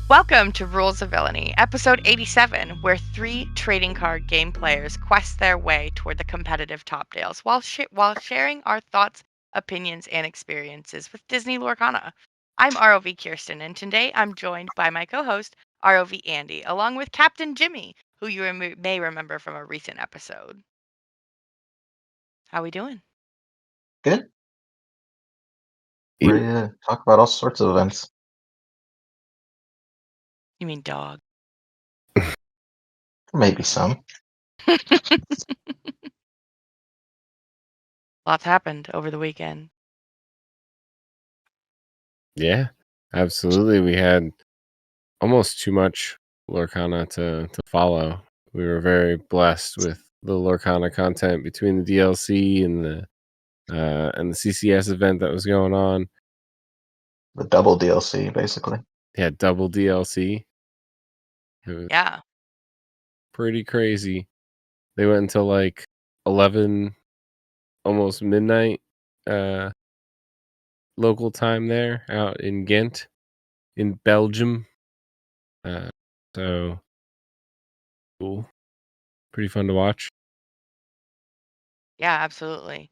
Welcome to Rules of Villainy, episode 87, where three trading card game players quest their way toward the competitive top dales while sharing our thoughts, opinions, and experiences with Disney Lorcana. I'm RoV Kirsten, and today I'm joined by my co-host, RoV Andy, along with Captain Jimmy, who you may remember from a recent episode. How we doing? Good. Yeah. Ready to talk about all sorts of events. You mean dog? Maybe some. Lots happened over the weekend. Yeah, absolutely. We had almost too much Lorcana to follow. We were very blessed with the Lorcana content between the DLC and the CCS event that was going on. The double DLC, basically. Yeah, double DLC. It was Yeah. pretty crazy. They went until like 11, almost midnight, local time there out in Ghent, in Belgium. So cool. Pretty fun to watch. Yeah, absolutely.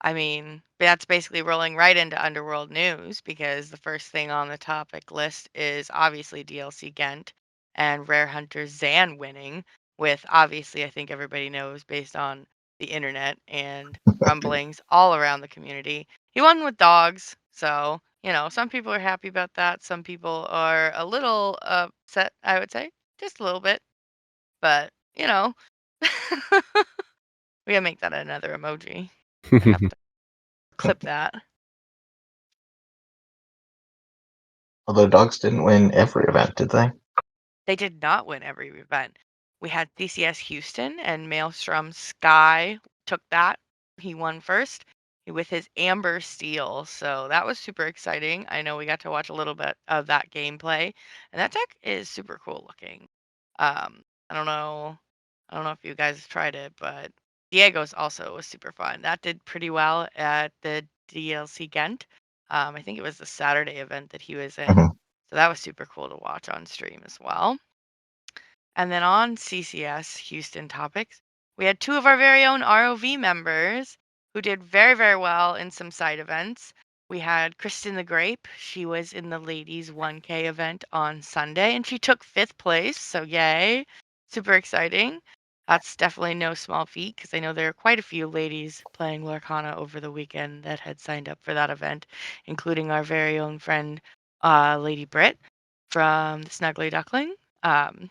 I mean, that's basically rolling right into Underworld news because the first thing on the topic list is obviously DLC Ghent and Rare Hunter Zan winning, with obviously, I think everybody knows based on the internet and rumblings all around the community. He won with dogs, so, some people are happy about that. Some people are a little upset, I would say, just a little bit, but, we gotta make that another emoji. I have to clip that. Although dogs didn't win every event, did they? They did not win every event. We had CCS Houston and Maelstrom Sky took that. He won first with his Amber Steel. So that was super exciting. I know we got to watch a little bit of that gameplay. And that deck is super cool looking. I don't know. I don't know if you guys tried it, but Diego's also was super fun. That did pretty well at the DLC Ghent. I think it was the Saturday event that he was in. Mhm. So that was super cool to watch on stream as well. And then on CCS Houston topics, we had two of our very own ROV members who did very, very well in some side events. We had Kristen the Grape. She was in the ladies 1K event on Sunday and she took fifth place. So, yay. Super exciting. That's definitely no small feat because I know there are quite a few ladies playing Lorcana over the weekend that had signed up for that event, including our very own friend, Lady Britt from the Snuggly Duckling.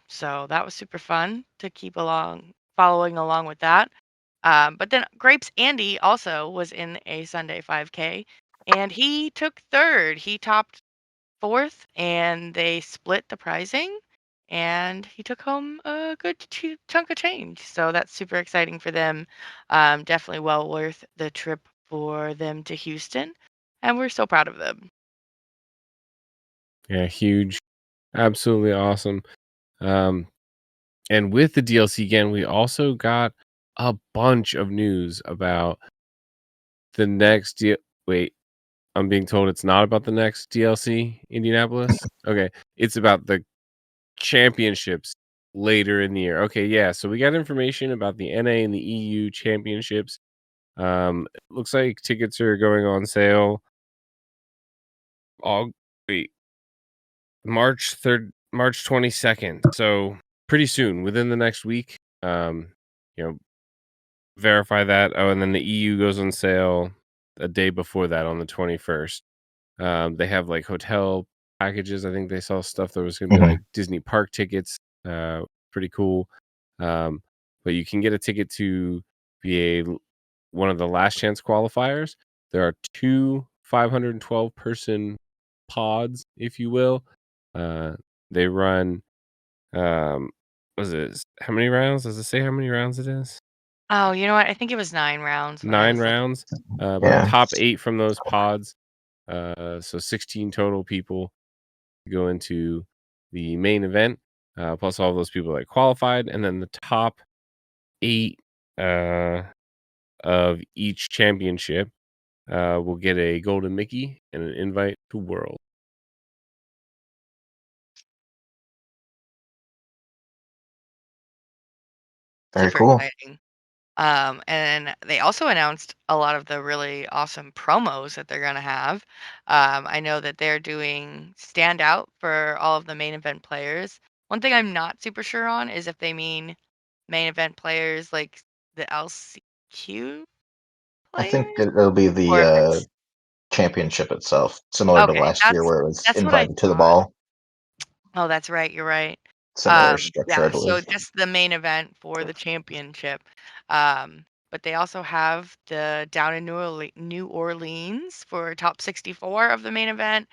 So that was super fun to keep following along with that. But then Grapes Andy also was in a Sunday 5K and he took third. He topped fourth and they split the pricing and he took home a good chunk of change. So that's super exciting for them. Definitely well worth the trip for them to Houston. And we're so proud of them. Yeah, huge. Absolutely awesome. And with the DLC again, we also got a bunch of news about the next wait, I'm being told it's not about the next DLC, Indianapolis. Okay, it's about the championships later in the year. Okay, yeah, so we got information about the NA and the EU championships. It looks like tickets are going on sale. Wait, March 3rd, March 22nd. So pretty soon, within the next week. You know, verify that. Oh, and then the EU goes on sale a day before that on the 21st. They have like hotel packages. I think they saw stuff that was going to be like Mhm. Disney park tickets. Pretty cool. But you can get a ticket to be one of the last chance qualifiers. There are two 512 person pods, if you will. They run, was it, how many rounds? Does it say how many rounds it is? Oh, you know what? I think it was 9 rounds when I 9 was looking. rounds. But the Yeah. top 8 from those pods, so 16 total people go into the main event, plus all those people that qualified, and then the top 8 of each championship will get a golden Mickey and an invite to World. Very Super cool. exciting. And they also announced a lot of the really awesome promos that they're going to have. I know that they're doing standout for all of the main event players. One thing I'm not super sure on is if they mean main event players like the LCQ I think players, it'll be the or if it's championship itself, similar to okay. last year where it was That's what I invited to the thought. ball. Oh, that's right. You're right. Similar structure, I Yeah, so believe. just the main event for the championship. But they also have the down in New Orleans for top 64 of the main event.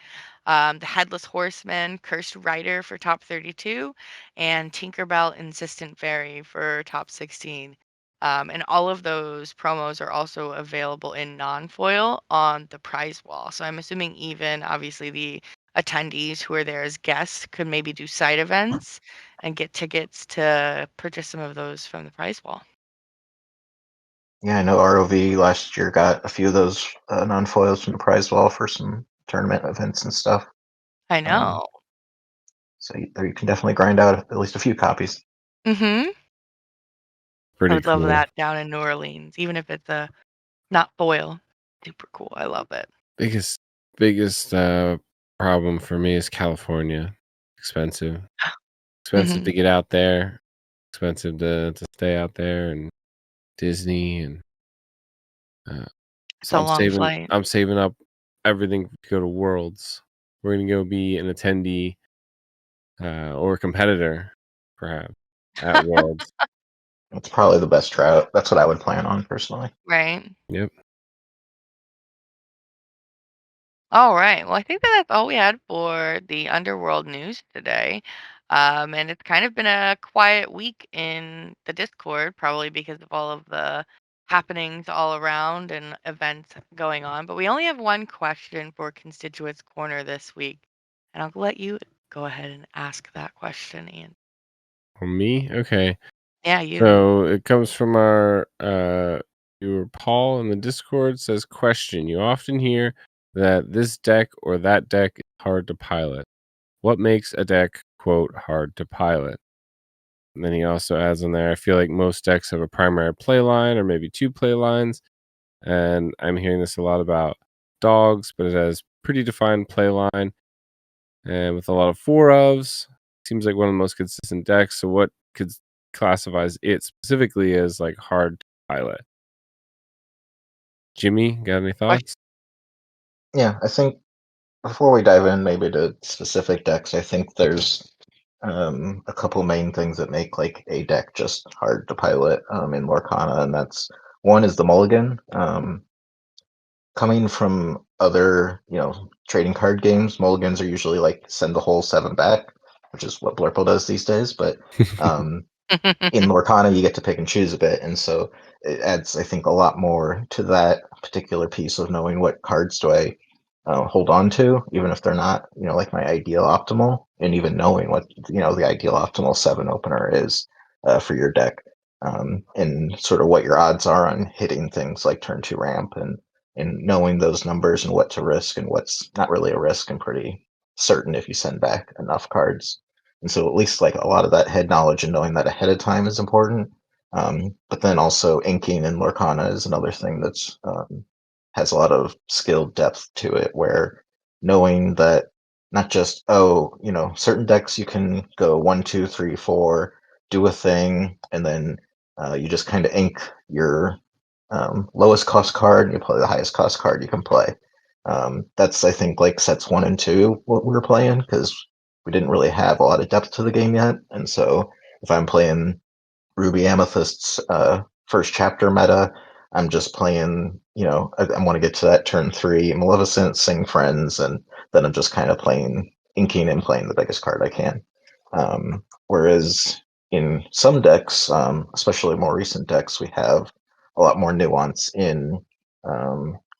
The Headless Horseman, Cursed Rider for top 32, and Tinkerbell Insistent Fairy for top 16. And all of those promos are also available in non-foil on the prize wall. So I'm assuming even obviously the attendees who are there as guests could maybe do side events and get tickets to purchase some of those from the prize wall. Yeah, I know RoV last year got a few of those non-foils from the prize wall for some tournament events and stuff. I Um, know. so you can definitely grind out at least a few copies. I Pretty would love cool. that down in New Orleans, even if it's a not foil. Super cool. I love it. Biggest problem for me is California. Expensive. Expensive to Mhm. get out there. Expensive to stay out there, and Disney, and uh, It's so a long flight. I'm saving up everything to go to Worlds. We're gonna go be an attendee or a competitor, perhaps, at Worlds. It's probably the best route. That's what I would plan on personally. Right. Yep. All right. Well, I think that that's all we had for the underworld news today. And it's kind of been a quiet week in the Discord, probably because of all of the happenings all around and events going on. But we only have one question for Constituents Corner this week. And I'll let you go ahead and ask that question, Ian. For me, okay. Yeah, you. So it comes from our viewer Paul in the Discord. Says, question: you often hear that this deck or that deck is hard to pilot. What makes a deck quote hard to pilot? And then he also adds on there, I feel like most decks have a primary play line or maybe two play lines. And I'm hearing this a lot about dogs, but it has pretty defined play line and with a lot of four ofs. Seems like one of the most consistent decks. So what could classifies it specifically as like hard to pilot? Jimmy, got any Question. thoughts? Yeah, I think before we dive in maybe to specific decks, I think there's a couple main things that make like a deck just hard to pilot in Lorcana, and that's one is the mulligan. Coming from other, trading card games, mulligans are usually like send the whole seven back, which is what Blurple does these days. But um, in Lorcana, you get to pick and choose a bit, and so it adds, I think, a lot more to that particular piece of knowing what cards do I hold on to, even if they're not, like my ideal optimal, and even knowing what the ideal optimal seven opener is for your deck, and sort of what your odds are on hitting things like turn two ramp, and knowing those numbers and what to risk and what's not really a risk and pretty certain if you send back enough cards. And so at least like a lot of that head knowledge and knowing that ahead of time is important. But then also inking in Lorcana is another thing that's has a lot of skill depth to it, where knowing that not just certain decks you can go 1, 2, 3, 4, do a thing, and then you just kind of ink your lowest cost card and you play the highest cost card you can play. That's I think like sets 1 and 2 what we were playing, because we didn't really have a lot of depth to the game yet. And so if I'm playing Ruby Amethyst's first chapter meta, I'm just playing, I want to get to that turn 3 Maleficent, Sing Friends, and then I'm just kind of playing inking and playing the biggest card I can. Whereas in some decks, especially more recent decks, we have a lot more nuance in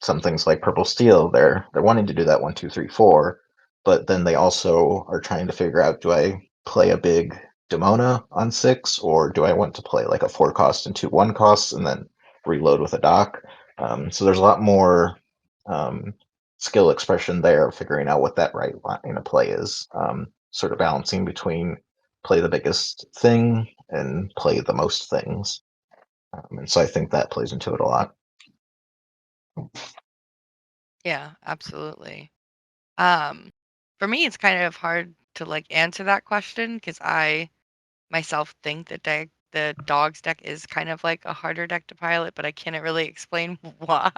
some things like Purple Steel. They're wanting to do that 1, 2, 3, 4, but then they also are trying to figure out, do I play a big Demona on 6, or do I want to play like a 4 cost and 2 1 costs and then reload with a dock? So there's a lot more skill expression there, figuring out what that right line of play is. Sort of balancing between play the biggest thing and play the most things. And so I think that plays into it a lot. Yeah, absolutely. For me, it's kind of hard to like answer that question because I myself think that the dogs deck is kind of like a harder deck to pilot, but I can't really explain why.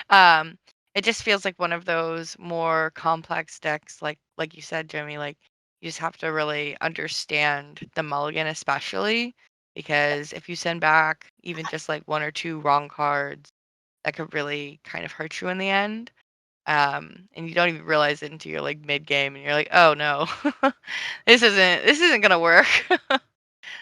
um, it just feels like one of those more complex decks, like you said, Jimmy. Like you just have to really understand the mulligan, especially because if you send back even just like one or two wrong cards, that could really kind of hurt you in the end. And you don't even realize it until you're like mid game, and you're like, oh no, this isn't gonna work.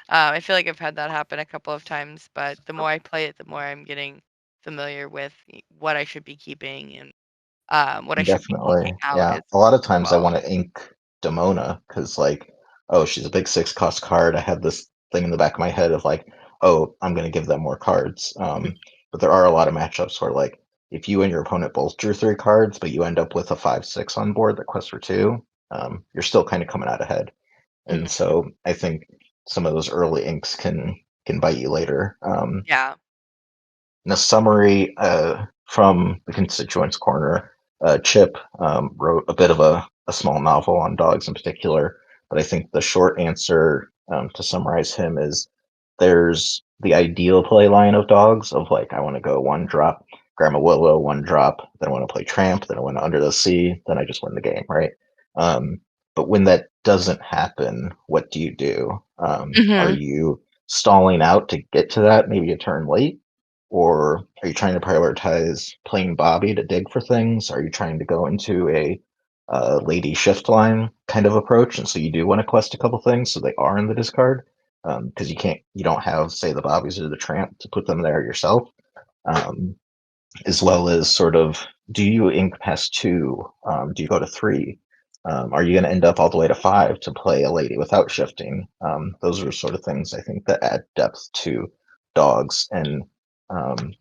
I feel like I've had that happen a couple of times, but the more I play it, the more I'm getting familiar with what I should be keeping and what I should be taking Definitely. out Yeah. as A lot of times I well. want to ink Demona because, like, oh, she's a big 6 cost card. I have this thing in the back of my head of like, oh, I'm going to give them more cards. But there are a lot of matchups where, like, if you and your opponent both drew 3 cards, but you end up with a 5/6 on board that quests for 2, you're still kind of coming out ahead. And Mhm. so I think some of those early inks can bite you later. Yeah. In a summary from the constituents corner, Chip wrote a bit of a small novel on dogs in particular, but I think the short answer to summarize him is there's the ideal play line of dogs of like, I want to go 1 drop, Grandma Willow, 1 drop, then I want to play Tramp, then I want to Under the Sea, then I just win the game, right? Um, but when that doesn't happen, what do you do? Are Mhm. you stalling out to get to that, maybe a turn late? Or are you trying to prioritize playing Bobby to dig for things? Are you trying to go into a lady shift line kind of approach, and so you do want to quest a couple things so they are in the discard because you don't have say the Bobbies or the Tramp to put them there yourself. Um, as well as sort of do you ink past 2? Do you go to 3? Are you going to end up all the way to 5 to play a lady without shifting? Those are sort of things I think that add depth to dogs, and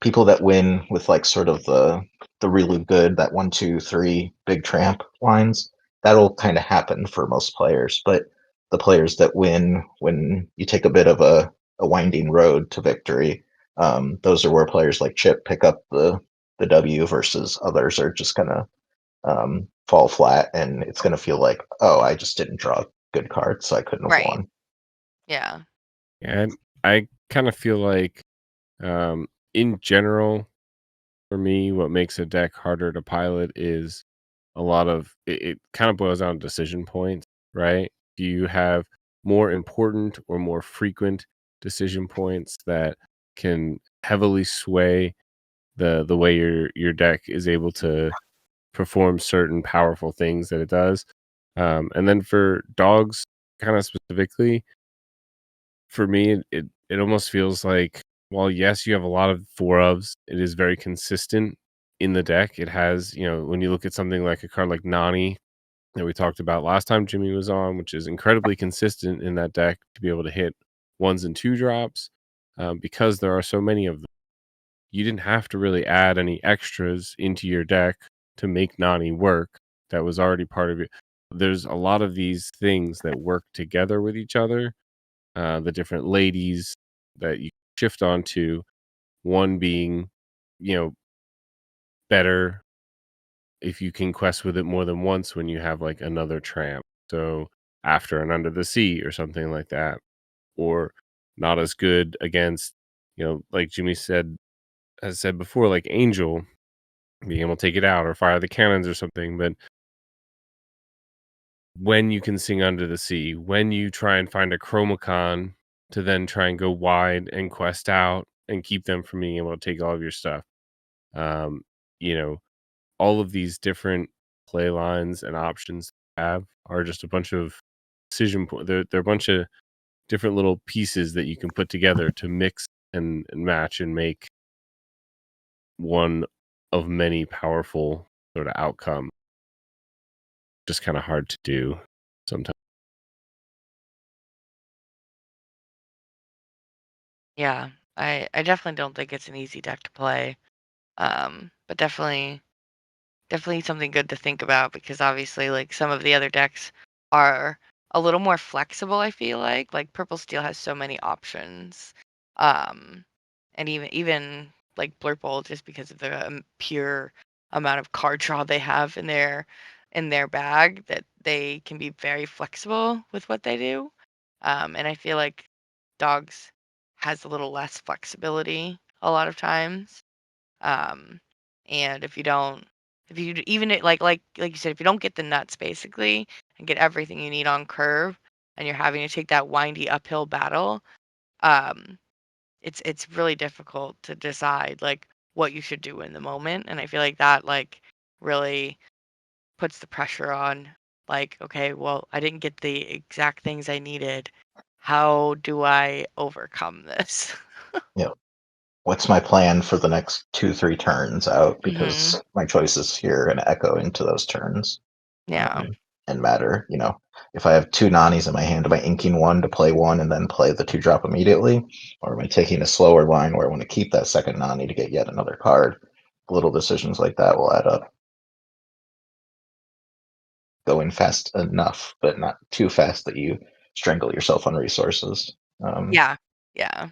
people that win with like sort of the really good that 1 2 3 big tramp lines, that'll kind of happen for most players. But the players that win when you take a bit of a winding road to victory, those are where players like Chip pick up the W versus others are just gonna fall flat, and it's gonna feel like, oh, I just didn't draw good cards, so I couldn't have Right. won. Yeah. And I kind of feel like, in general, for me, what makes a deck harder to pilot is a lot of it kind of boils down to decision points, right? Do you have more important or more frequent decision points that can heavily sway the way your deck is able to perform certain powerful things that it does? And then for dogs, kind of specifically, for me, it almost feels like, while yes, you have a lot of 4 ofs, it is very consistent in the deck. It has, when you look at something like a card like Nani that we talked about last time Jimmy was on, which is incredibly consistent in that deck to be able to hit 1s and 2 drops, because there are so many of them. You didn't have to really add any extras into your deck to make Nani work. That was already part of it. There's a lot of these things that work together with each other, the different ladies that you shift onto, one being, you know, better if you can quest with it more than once when you have like another tramp. So after and under the sea or something like that, or not as good against, like Jimmy has said before, like Angel being able to take it out or fire the cannons or something. But when you can sing under the sea, when you try and find a chromacon to then try and go wide and quest out and keep them from being able to take all of your stuff. Um, you know, all of these different play lines and options have are just a bunch of decision point. They're a bunch of different little pieces that you can put together to mix and match and make one of many powerful sort of outcome. Just kind of hard to do sometimes. Yeah. I definitely don't think it's an easy deck to play. But definitely something good to think about because obviously like some of the other decks are a little more flexible, I feel like purple steel has so many options. Um, and even like Blurple, just because of the pure amount of card draw they have in their bag, that they can be very flexible with what they do. And I feel like dogs has a little less flexibility a lot of times. Um, and if you even like you said, if you don't get the nuts basically and get everything you need on curve, and you're having to take that windy uphill battle, um, it's really difficult to decide like what you should do in the moment. And I feel like that like really puts the pressure on, like, okay, well, I didn't get the exact things I needed. How do I overcome this? You know, what's my plan for the next 2-3 turns out? Hmm. Because my choices here are going to echo into those turns Yeah. and matter. If I have 2 Nanis in my hand, am I inking one to play one and then play the 2-drop immediately? Or am I taking a slower line where I want to keep that second Nani to get yet another card? Little decisions like that will add up. Going fast enough, but not too fast that you strangle yourself on resources. Yeah. Yeah.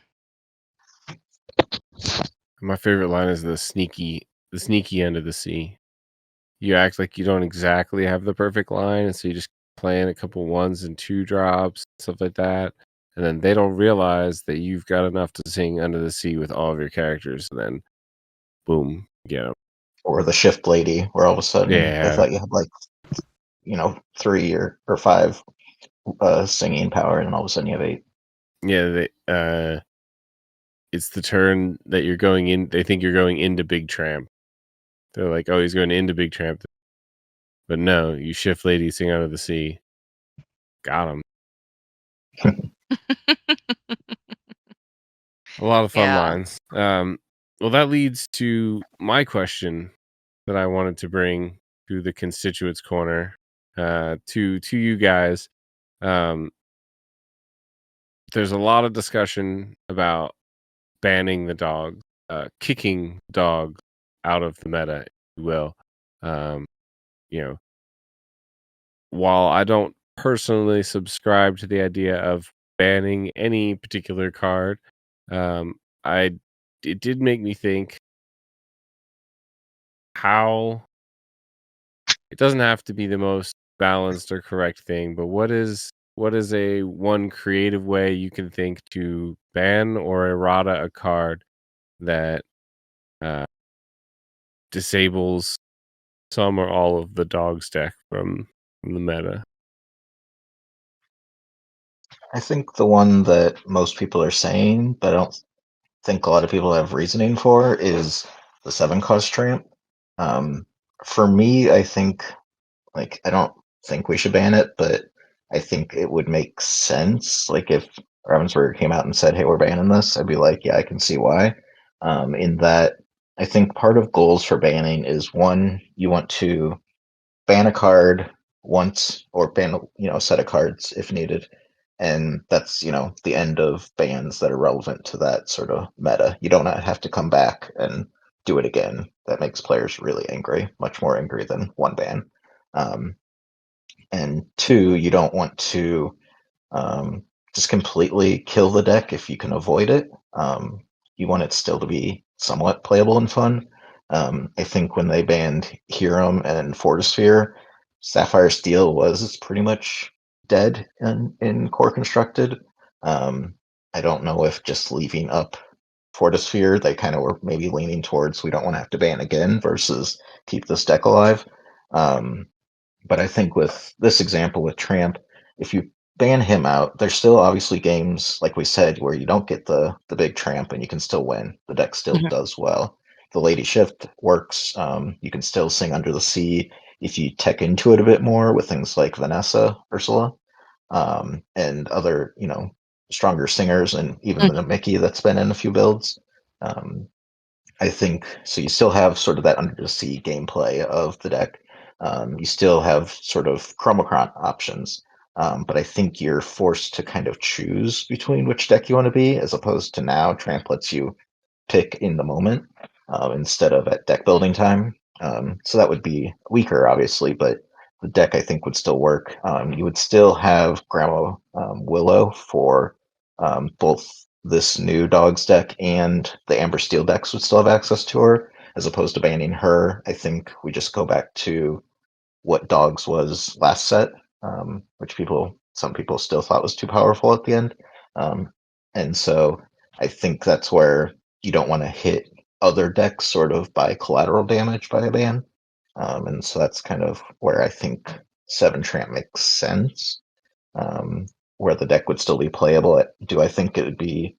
My favorite line is the sneaky end of the sea. You act like you don't exactly have the perfect line, and so you just playing a couple 1s and 2 drops, stuff like that. And then they don't realize that you've got enough to sing Under the Sea with all of your characters, and then boom, get 'em. Or the shift lady, where all of a sudden they Yeah, thought you had like 3 or 5 singing power, and all of a sudden you have 8. yeah. It's the turn that you're going in. They think you're going into Big Tramp. They're like, "Oh, he's going into Big Tramp," but no, you shift lady, sing Out of the Sea. Got him. A lot of fun Yeah. lines. Well, that leads to my question that I wanted to bring to the constituents corner, to you guys. Um, there's a lot of discussion about banning the dog, kicking dogs out of the meta, if you will. Um, you know, while I don't personally subscribe to the idea of banning any particular card, um, I it did make me think how it doesn't have to be the most balanced or correct thing, but what is a one creative way you can think to ban or errata a card that uh, disables some or all of the dog's deck from the meta? I think the one that most people are saying, but I don't think a lot of people have reasoning for, is the 7-cost tramp. Um, for me, I think, like, I don't think we should ban it, but I think it would make sense. Like, if Ravensburger came out and said, "Hey, we're banning this," I'd be like, "Yeah, I can see why." In that, I think part of goals for banning is, one, you want to ban a card once, or ban a set of cards if needed, and that's the end of bans that are relevant to that sort of meta. You don't have to come back and do it again. That makes players really angry, much more angry than one ban. um, and two, you don't want to um, just completely kill the deck if you can avoid it. You want it still to be somewhat playable and fun. I think when they banned Hiram and Fortisphere, Sapphire Steel was pretty much dead in core constructed. Um, I don't know if just leaving up Fortisphere, they kind of were maybe leaning towards, we don't want to have to ban again versus keep this deck alive. Um, but I think with this example with Tramp, if you ban him out, there's still obviously games, like we said, where you don't get the big Tramp and you can still win. The deck still Mhm. does well. The Lady Shift works. You can still sing Under the Sea if you tech into it a bit more with things like Vanessa, Ursula, and other, stronger singers, and even the Mhm. Mickey that's been in a few builds. Um, I think so. You still have sort of that under the sea gameplay of the deck. You still have sort of chromocron options, but I think you're forced to kind of choose between which deck you want to be, as opposed to now Tramp lets you pick in the moment instead of at deck building time. So that would be weaker, obviously, but the deck I think would still work. You would still have Grandma Willow for both this new Dogs deck and the Amber Steel decks would still have access to her, as opposed to banning her. I think we just go back to what Dogs was last set, which some people still thought was too powerful at the end. And so I think that's where you don't want to hit other decks sort of by collateral damage by a ban. And so that's kind of where I think 7 Tramp makes sense, where the deck would still be playable. Do I think it would be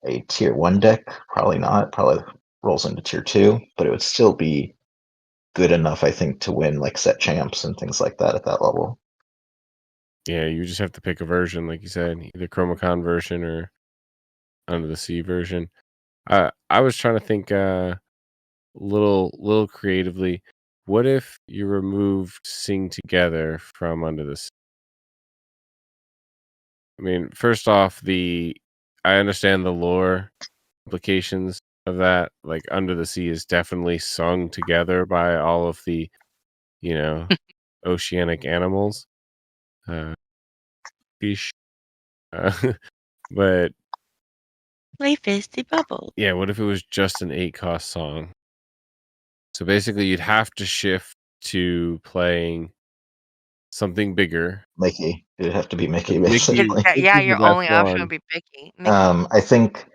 a tier 1 deck? Probably not. Probably rolls into tier 2, but it would still be good enough, I think, to win like set champs and things like that at that level. Yeah, you just have to pick a version, like you said, either Chromacon version or Under the Sea version. I was trying to think little creatively. What if you removed Sing Together from Under the Sea? I mean, first off, I understand the lore implications of that. Like Under the Sea is definitely sung together by all of the, you know, oceanic animals. Fish. Uh, but Life is the bubble. yeah, what if it was just an 8-cost song? So basically, you'd have to shift to playing something bigger. Mickey. It'd have to be Mickey, Mickey, basically. Yeah, Mickey's the your best only option would one. be Mickey. I think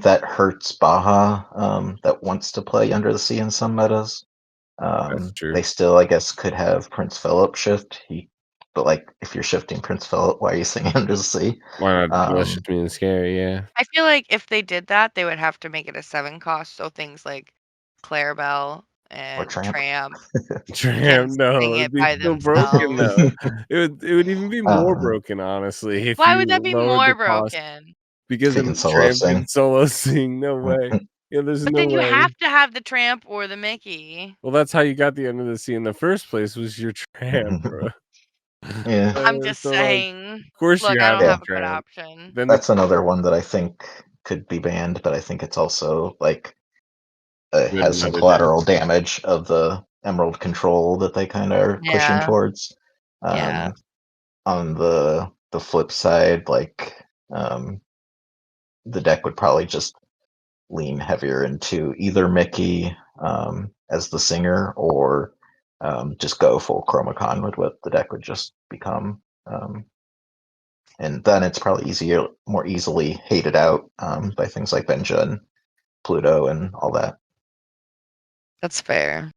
that hurts Baja, that wants to play Under the Sea in some metas. That's true. They still, I guess, could have Prince Philip shift. But like, if you're shifting Prince Philip, why are you singing Under the Sea? Why not Delicious Me and Scary? Yeah. I feel like if they did that, they would have to make it a 7 cost, so things like Clarabelle Or and Tramp. Tramp Tram, can no, sing it'd it be by so broken themselves. though. It would even be more broken, honestly, if Why would you that be lowered more the cost. broken? Because They then can solo Tramp sing. can solo sing. No way. Yeah, there's But no then you way. have to have the Tramp or the Mickey. Well, that's how you got the Under the Sea in the first place, was your Tramp, bro. Yeah. I'm just So like, saying. of course you Look, I have don't the have a good Tramp. option. Then That's another one that I think could be banned, but I think it's also like you had has some another deck. collateral damage of the Emerald control that they kind of are pushing Yeah. towards. Yeah. On the flip side, like the deck would probably just lean heavier into either Mickey as the singer or just go full Chromacon with what the deck would just become. And then it's probably more easily hated out by things like Benja and Pluto and all that. That's fair.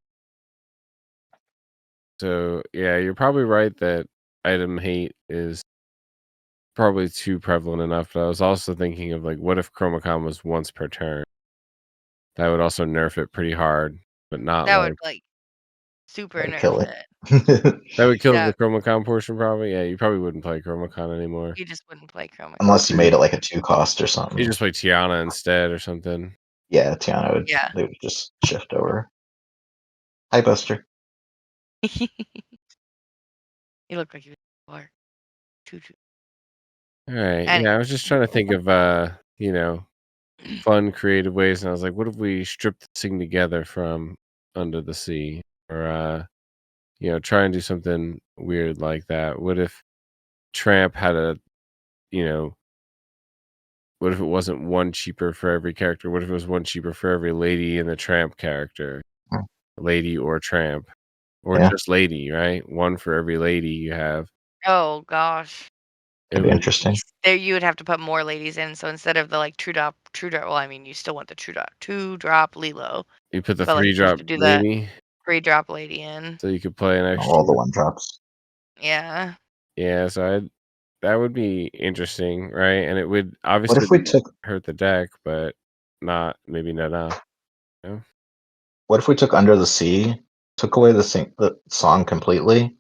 So yeah, you're probably right that item hate is probably too prevalent enough. But I was also thinking of like, what if Chromacon was once per turn? That would also nerf it pretty hard, but not That like would like super That'd kill nerf it. it. that would kill Yeah. the Chromacon portion probably. Yeah, you probably wouldn't play Chromacon anymore. You just wouldn't play Chroma. Unless you made it like a 2-cost or something. You just play Tiana instead or something. Yeah, Tiana Yeah. they would just shift over. Hi, Buster. You look like you are. Choo-choo. All right. Anyway. Yeah, I was just trying to think of fun, creative ways, and I was like, what if we stripped this thing together from Under the Sea, or try and do something weird like that? What if Tramp had what if it wasn't one cheaper for every character? What if it was one cheaper for every lady in the Tramp character, Hmm. lady or Tramp, or Yeah. just lady, right? One for every lady you have. Oh gosh. That'd be interesting. There you would have to put more ladies in. So instead of the like true drop. Well, I mean, you still want the 2-drop Lilo. You put the But like you 3-drop have to do that lady, 3-drop lady in. so you could play an extra. All the 1-drops. Yeah. Yeah, so that would be interesting, right? And it would obviously we took hurt the deck, but maybe not enough. What if we took Under the Sea, took away the song completely,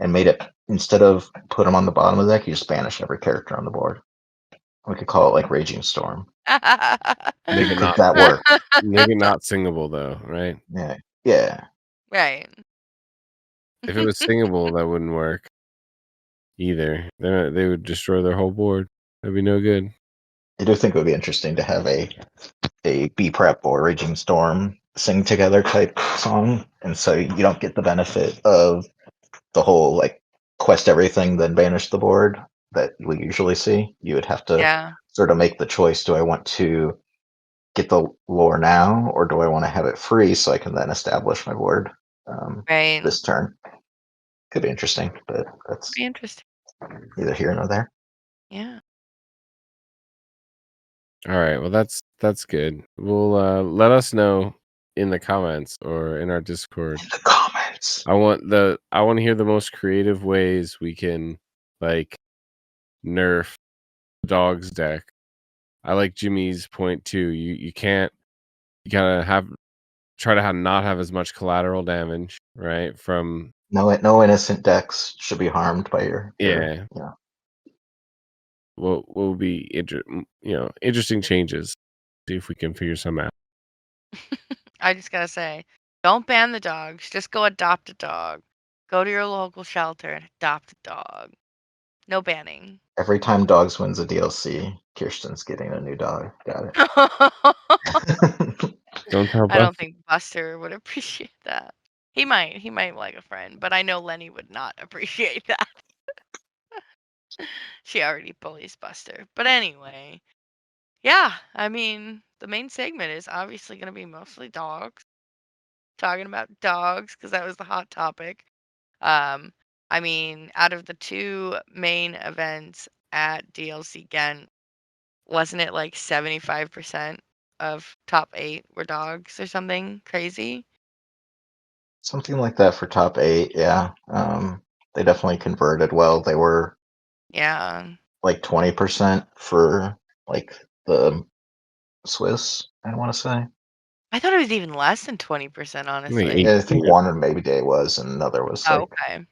and made it, instead of put them on the bottom of the deck, you just banish every character on the board. We could call it like Raging Storm. Make it Could that work? Make it not singable though, right? Yeah. Yeah. Right. If it was singable, that wouldn't work either. They would destroy their whole board. That'd be no good. I do think it would be interesting to have a B Prep or Raging Storm sing together type song, and so you don't get the benefit of the whole like quest everything, then banish the board that we usually see. You would have to Yeah. sort of make the choice: do I want to get the lore now, or do I want to have it free so I can then establish my board Right. this turn? Could be interesting, but that's Pretty interesting. neither here nor there. Yeah. All right. Well, that's good. We'll let us know in the comments or in our Discord. In the comments. I want to hear the most creative ways we can like nerf the dog's deck. I like Jimmy's point too. You can't you gotta try to not have as much collateral damage, right? From No innocent decks should be harmed by your yeah. you know. What will be interesting changes. See if we can figure some out. I just gotta say, don't ban the dogs. Just go adopt a dog. Go to your local shelter and adopt a dog. No banning. Every time Dogs wins a DLC, Kirsten's getting a new dog. Got it. Don't tell I don't Buster. think Buster would appreciate that. He might. He might like a friend, but I know Lenny would not appreciate that. She already bullies Buster. But anyway, yeah, I mean, the main segment is obviously going to be mostly dogs. Talking about dogs because that was the hot topic. I mean, out of the two main events at DLC Ghent, wasn't it like 75% of top 8 were dogs or something crazy? Something like that for top 8, yeah. They definitely converted well. They were Yeah. like 20% for like the Swiss, I want to say. I thought it was even less than 20%, Like honestly. Yeah, I think 18. one or maybe day was, and another was Oh, like, okay.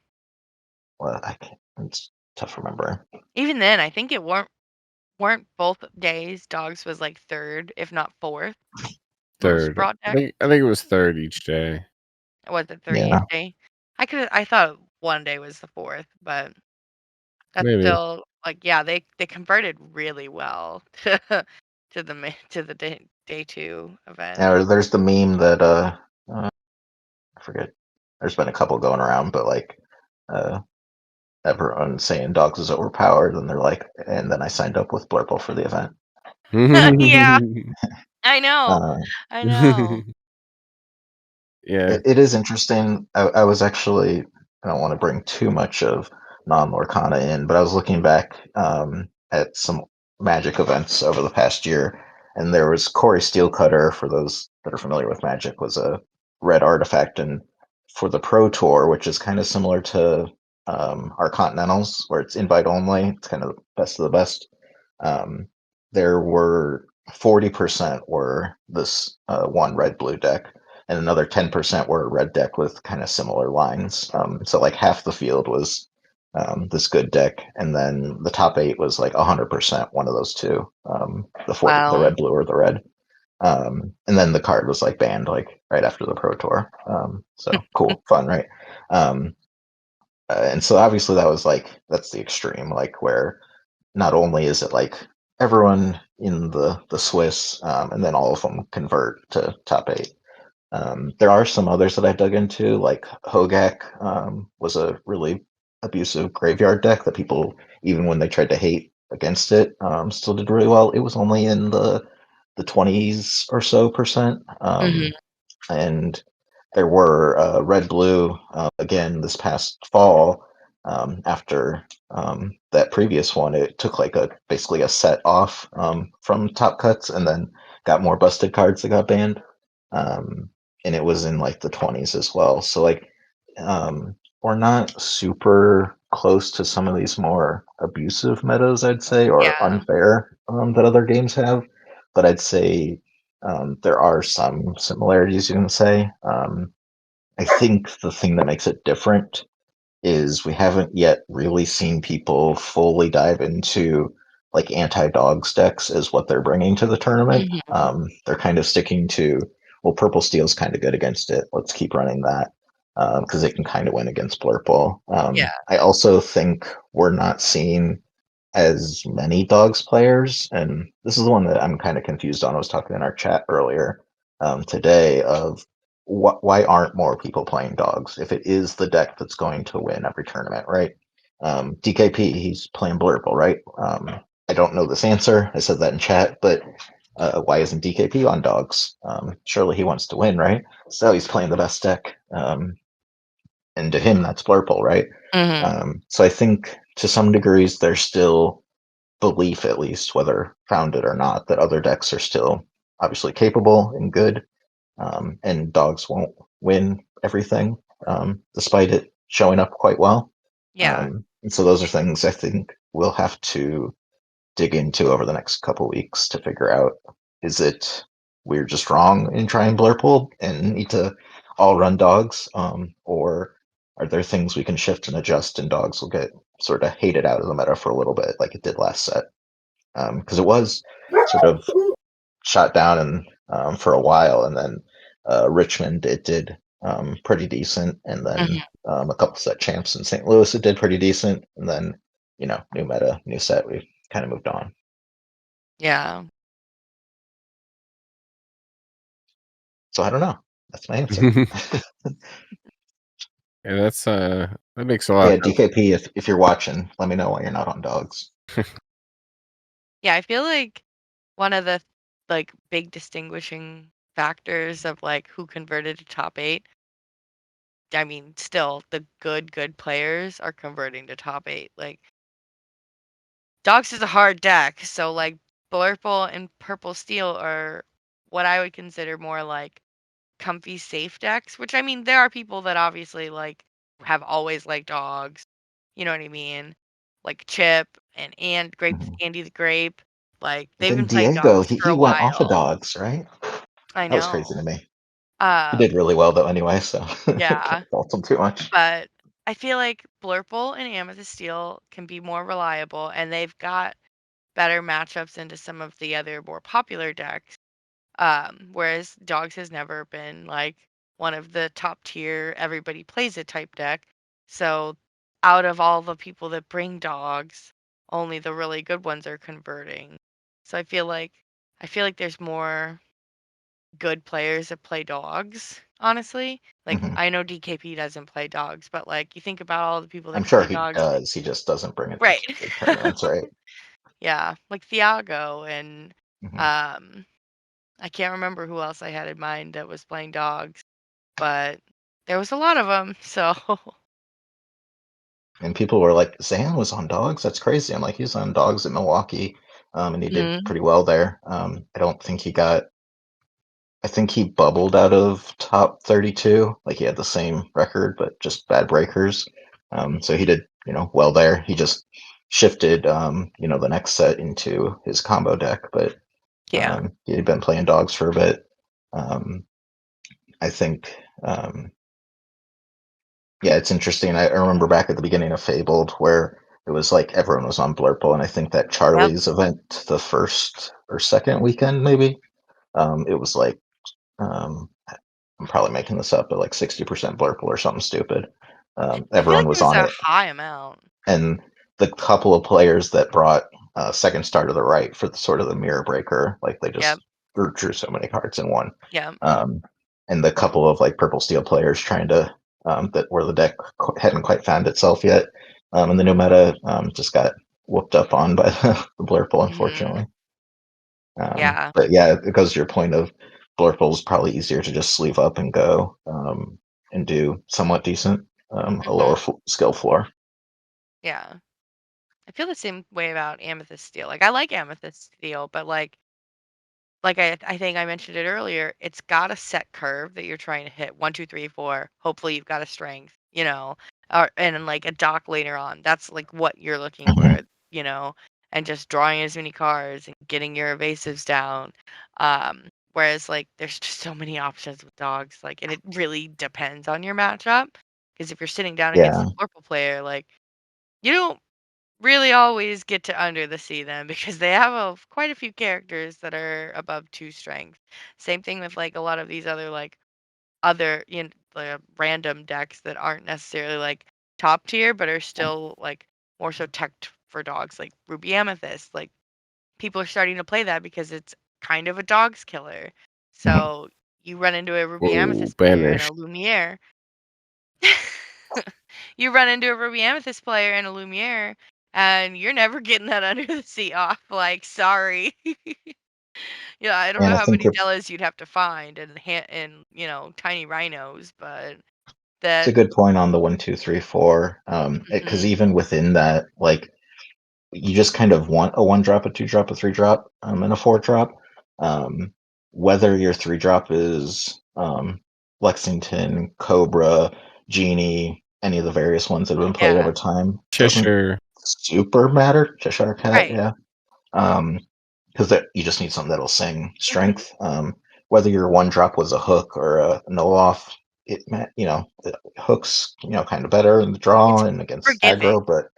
well, I can't, it's tough remembering. Even then, I think it weren't both days dogs was like third, if not fourth most Third. brought I deck. think it was third each day. Was it 3 Yeah. each day? I thought one day was the fourth, but that's Maybe. still like yeah, they converted really well to the day 2 event. Now, there's the meme that I forget. There's been a couple going around, but like uh, everyone saying Dogs is overpowered, and they're like, and then I signed up with Blurple for the event. Yeah, I know. Uh, I know. Yeah. it is interesting. I was actually, I don't want to bring too much of non-Lorcana in, but I was looking back at some Magic events over the past year, and there was Corey Steelcutter. For those that are familiar with Magic, was a red artifact, and for the Pro Tour, which is kind of similar to our Continentals, where it's invite only, it's kind of the best of the best. Um, there were 40% were this one red blue deck, and another 10% were a red deck with kind of similar lines. So like half the field was this good deck, and then the top 8 was like 100% one of those two, the Wow. red blue or the red. And then the card was like banned like right after the Pro Tour. So cool, fun, right? Um, and so obviously that was like that's the extreme, like where not only is it like everyone in the Swiss, and then all of them convert to top 8. There are some others that I dug into, like Hogak was a really abusive graveyard deck that people, even when they tried to hate against it, still did really well. It was only in the 20s or so percent. Mhm. And there were red blue again this past fall. After that previous one, it took like a basically a set off from top cuts, and then got more busted cards that got banned. And it was in like the 20s as well. So like we're not super close to some of these more abusive metas, I'd say, or Yeah. unfair that other games have. But I'd say there are some similarities, you can say. I think the thing that makes it different is we haven't yet really seen people fully dive into like anti-dogs decks as what they're bringing to the tournament. Mhm. They're kind of sticking to, well, purple steel's kind of good against it. Let's keep running that because it can kind of win against Blurple. Yeah. I also think we're not seeing as many dogs players, and this is the one that I'm kind of confused on. I was talking in our chat earlier today of why aren't more people playing dogs if it is the deck that's going to win every tournament, right? DKP, he's playing Blurple, right? I don't know this answer. I said that in chat, but why isn't DKP on dogs? Surely he wants to win, right? So he's playing the best deck, and to him, that's Blurple, right? Mm-hmm. So I think to some degrees there's still belief, at least whether founded or not, that other decks are still obviously capable and good, and dogs won't win everything, despite it showing up quite well. Yeah. And so those are things I think we'll have to dig into over the next couple weeks to figure out, is it we're just wrong in trying Blurple and need to all run dogs, or are there things we can shift and adjust and dogs will get sort of hated out of the meta for a little bit like it did last set? Because it was sort of shot down and for a while, and then Richmond it did pretty decent, and then Mhm. a couple set champs in St. Louis it did pretty decent, and then new meta, new set, we kind of moved on. Yeah. So I don't know. That's my answer. Yeah, that's that makes a lot Yeah, of sense. DKP, if you're watching, let me know why you're not on dogs. Yeah, I feel like one of the like big distinguishing factors of like who converted to top 8, I mean, still the good players are converting to top 8. Like Dogs is a hard deck, so like Blurple and Purple Steel are what I would consider more like comfy safe decks, which I mean there are people that obviously like have always liked dogs. You know what I mean? Like Chip and Grape Mhm. Andy the Grape. Like But they've then been playing Diego, dogs he, for he a went off of while. dogs, right? I That was crazy to know. me. He did Um, really well though anyway, so yeah, can't fault him too much. but I feel like Blurple and Amethyst Steel can be more reliable, and they've got better matchups into some of the other more popular decks. Whereas Dogs has never been like one of the top tier everybody plays it type deck. So out of all the people that bring dogs, only the really good ones are converting. So I feel like there's more good players that play dogs, honestly. Like Hmm. I know DKP doesn't play dogs, but like you think about all the people I'm that sure play he dogs. does. He just doesn't bring it to Right. big tournaments, right? Yeah, like Thiago and Hmm. um I can't remember who else I had in mind that was playing dogs, but there was a lot of them. So, And people were like, Zan was on dogs? That's crazy. I'm like, he's on dogs at Milwaukee, and he did mhm, pretty well there. I don't think he got, I think he bubbled out of top 32. Like he had the same record, but just bad breakers. So he did, well there. He just shifted, the next set into his combo deck, but yeah. he had been playing dogs for a bit. Um, I think, yeah, it's interesting. I remember back at the beginning of Fabled where it was like everyone was on Blurple, and I think that Yep. Charlie's event, the first or second weekend, maybe, it was like, I'm probably making this up, but like 60% Blurple or something stupid. I feel Everyone like it was was on a it, high amount. and the couple of players that brought second star to the right for the sort of the mirror breaker, like they Yep. just drew so many cards in one. Yep. Um, and the couple of like purple steel players trying to that where the deck hadn't quite found itself yet, and the new meta just got whooped up on by the Blurple, Mhm. unfortunately. Yeah. But yeah, it goes to your point of Blurple is probably easier to just sleeve up and go, and do somewhat decent, a lower Mhm. skill floor. Yeah. I feel the same way about Amethyst Steel. Like I like Amethyst Steel, but like I think I mentioned it earlier, it's got a set curve that you're trying to hit. 1, 2, 3, 4. Hopefully you've got a strength, or and then like a dock later on. That's like what you're looking Hmm. for, and just drawing as many cards and getting your evasives down. Whereas like there's just so many options with dogs, like, and it really depends on your matchup. Because if you're sitting down against Yeah. a purple player, like you don't really always get to Under the Sea then because they have quite a few characters that are above 2 strength. Same thing with, like, a lot of these other, like, other, random decks that aren't necessarily, like, top tier, but are still, like, more so teched for dogs, like Ruby Amethyst. Like, people are starting to play that because it's kind of a dogs killer. Hmm. So you run into a Ruby Whoa, Amethyst player and a banished. Lumiere. You run into a Ruby Amethyst player and a Lumiere, and you're never getting that under the sea off. Like, sorry. Yeah, I don't And know I how think many Dellas you'd have to find and tiny rhinos, but it's a that. good point on the 1, 2, 3, 4. Because Mhm. even within that, like you just kind of want a 1 drop, a 2 drop, a 3 drop, and a 4 drop. Um, whether your 3 drop is Lexington, Cobra, Genie, any of the various ones that have been played over Yeah. time doesn't Cheshire. super matter. Cheshire Cat, Right. yeah. Because you just need something that'll sing Mhm. strength. Whether your 1 drop was a hook or a no off, the hooks kind of better in the draw It's and against forgiving. aggro, but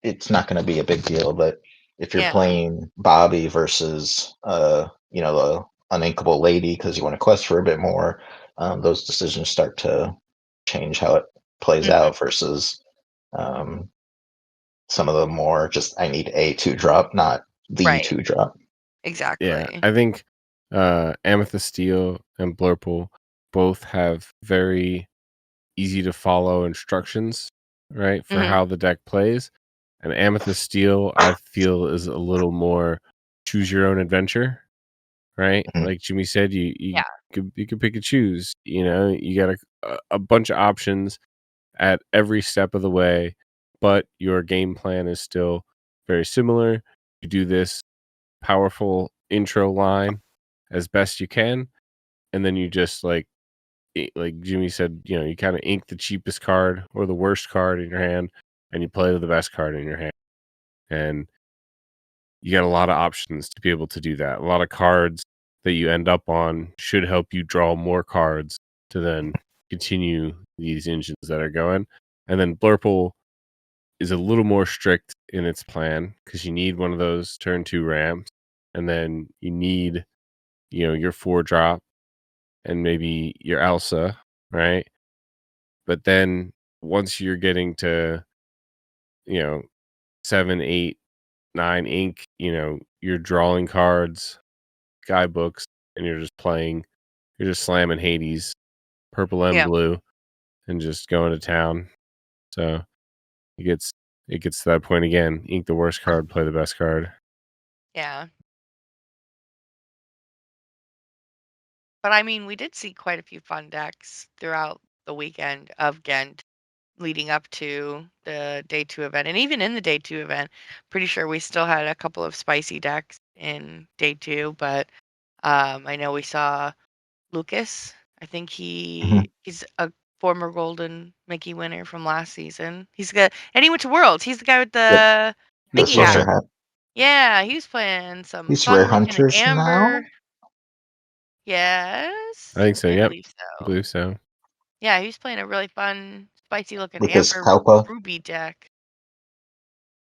it's not going to be a big deal. But if you're Yeah. playing Bobby versus the uninkable lady because you want to quest for a bit more, those decisions start to change how it plays Mhm. out versus um, some of the more just I need a 2 drop, not the Right. 2 drop. Yeah, Exactly. I think Amethyst Steel and Blurple both have very easy to follow instructions, right, for Mhm. how the deck plays. And Amethyst Steel, I feel, is a little more choose your own adventure, right? Mhm. Like Jimmy said, Yeah. you could pick and choose. You got a bunch of options at every step of the way, but your game plan is still very similar. You do this powerful intro line as best you can, and then you just like Jimmy said, you kind of ink the cheapest card or the worst card in your hand, and you play the best card in your hand, and you got a lot of options to be able to do that. A lot of cards that you end up on should help you draw more cards to then continue these engines that are going. And then Blurple is a little more strict in its plan because you need one of those turn 2 ramps, and then you need your 4 drop and maybe your Elsa, right? But then once you're getting to you know 7, 8, 9 ink, you're drawing cards, guidebooks, and you're just playing. You're just slamming Hades, purple and Yeah. blue, and just going to town. So it gets to that point again. Ink the worst card, play the best card. Yeah. But I mean, we did see quite a few fun decks throughout the weekend of Ghent leading up to the day 2 event. And even in the day 2 event, pretty sure we still had a couple of spicy decks in day 2, but I know we saw Lucas. I think Mhm. he's a former Golden Mickey winner from last season. He's good, and he went to Worlds. He's the guy with Yep, the the Mickey hat. sorcerer Yeah, hat. Yeah, he was playing some He's Rare fun looking Hunters amber. now. I Yes, think so. I Yep, believe I so. believe so. Yeah, he was playing a really fun, spicy looking Lucas amber Kalpa. ruby deck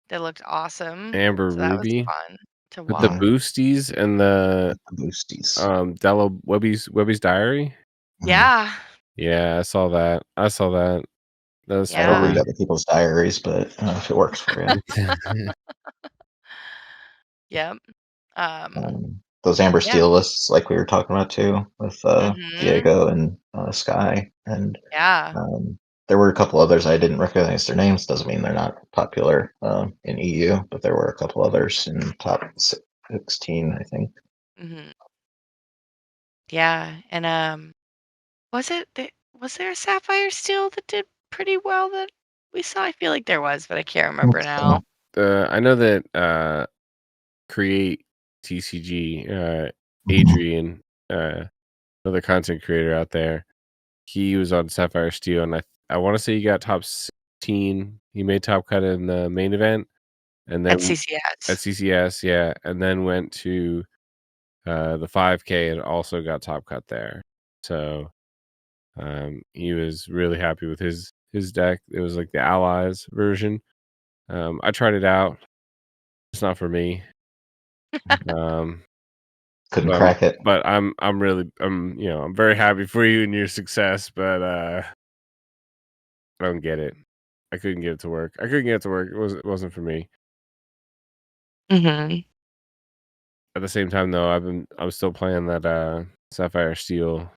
that looked awesome. Amber So that was Ruby fun to with the watch. Mhm. boosties and the With the boosties. Della Webby's diary. Mhm. Yeah, Yeah, I saw that. That was I don't read yeah, funny. other people's diaries, but if it works for you. yep. Um, Those Amber yeah. Steel lists, like we were talking about too, with Mhm. Diego and Sky, and Yeah. there were a couple others I didn't recognize their names. Doesn't mean they're not popular in EU, but there were a couple others in top 16, I think. Mhm. Yeah, and was there a Sapphire Steel that did pretty well that we saw? I feel like there was, but I can't I think remember now. so. I know that Create TCG, Mhm. Adrian, another content creator out there. He was on Sapphire Steel, and I want to say he got top 16. He made top cut in the main event, and At then at CCS. CCS, yeah, and then went to the 5K and also got top cut there. So he was really happy with his deck. It was like the Allies version. I tried it out. It's not for me. Um, Couldn't but crack it. I'm really I'm very happy for you and your success, but I don't get it. I couldn't get it to work. I couldn't get it to work. It wasn't for me. Mhm. at the same time, though, I'm still playing that Sapphire Steel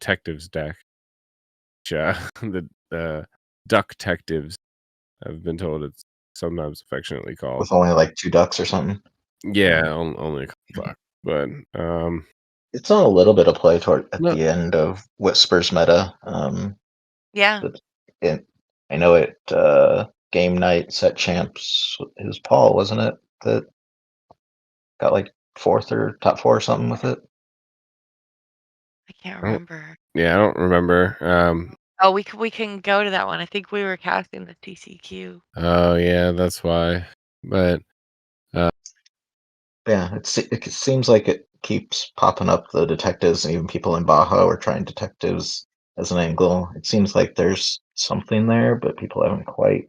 Detectives deck. Which, the Duck Detectives, I've been told it's sometimes affectionately called. with only like 2 ducks or something. Yeah, only a couple ducks, but It's on a little bit of play toward at no, the end of Whisper's meta. Yeah. But I know it game night set champs. It was Paul, wasn't it? That got like fourth or top 4 or something with it. I can't I don't, remember. yeah, I don't remember. Oh, we can go to that one. I think we were casting the TCQ. Oh yeah, that's why. But Yeah, it seems like it keeps popping up. The detectives and even people in Baja are trying detectives as an angle. It seems like there's something there, but people haven't quite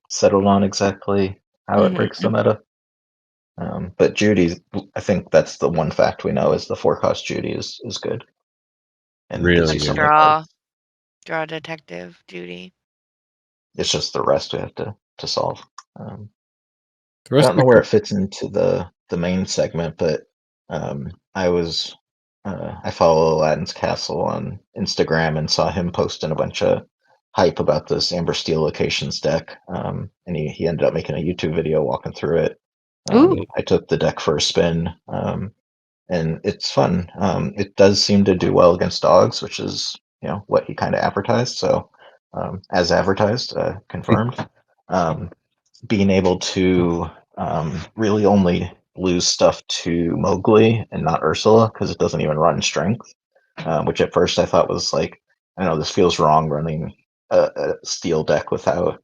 settled on exactly how it breaks the Mhm. meta. But Judy, I think that's the one fact we know is the 4-cost Judy is good and gives really you Like so good. many cards. draw detective duty. It's just the rest we have to solve. Um, The I rest don't of the know where it fits into the main segment, but I was I follow Aladdin's Castle on Instagram and saw him posting a bunch of hype about this Amber Steel Locations deck, and he ended up making a YouTube video walking through it. Ooh. I took the deck for a spin, and it's fun. It does seem to do well against dogs, which is what he kind of advertised. So as advertised, confirmed. Um, Being able to really only lose stuff to Mowgli and not Ursula because it doesn't even run strength, which at first I thought was like, I know this feels wrong running a steel deck without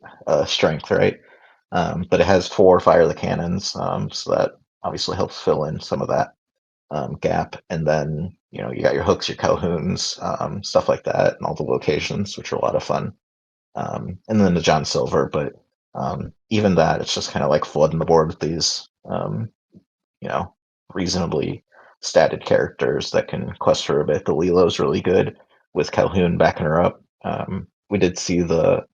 strength, right? But it has 4 fire the cannons, so that obviously helps fill in some of that gap. And then you got your hooks, your Calhouns, stuff like that, and all the locations, which are a lot of fun. And then the John Silver, but even that, it's just kind of like flooding the board with these, you know, reasonably statted characters that can quest for a bit. The Lilo's really good with Calhoun backing her up. We did see the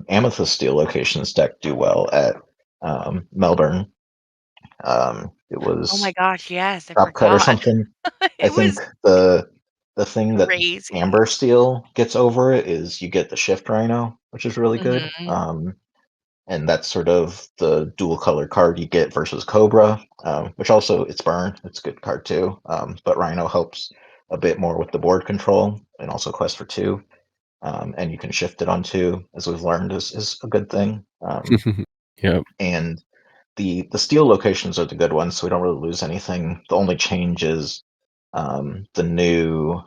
Amethyst Steel Locations deck do well at Melbourne. It Oh my was gosh, yes, I Top Cut or forgot. something. I It think was the thing that crazy. Amber Steel gets over it is you get the Shift Rhino, which is really good. Mhm. And that's sort of the dual color card you get versus Cobra, which also it's burn. It's a good card too. But Rhino helps a bit more with the board control and also quest for 2. And you can shift it on 2, as we've learned, is a good thing. Yep. And the steel locations are the good ones, so we don't really lose anything. The only change is the new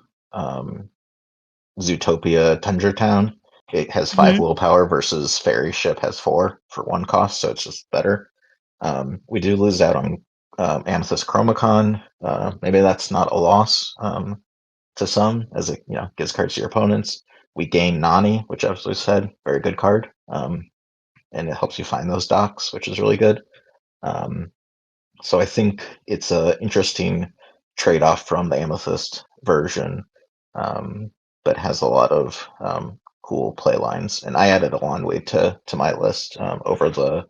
Zootopia Tundra Town. It has 5 Mhm. willpower versus Fairy Ship has 4 for 1 cost, so it's just better. We do lose out on Amethyst Chromacon. Maybe that's not a loss to some, as it gives cards to your opponents. We gain Nani, which as we said, very good card, and it helps you find those docks, which is really good. Um, so I think it's a interesting trade-off from the Amethyst version, but has a lot of cool play lines. And I added a lawn weight to my list over the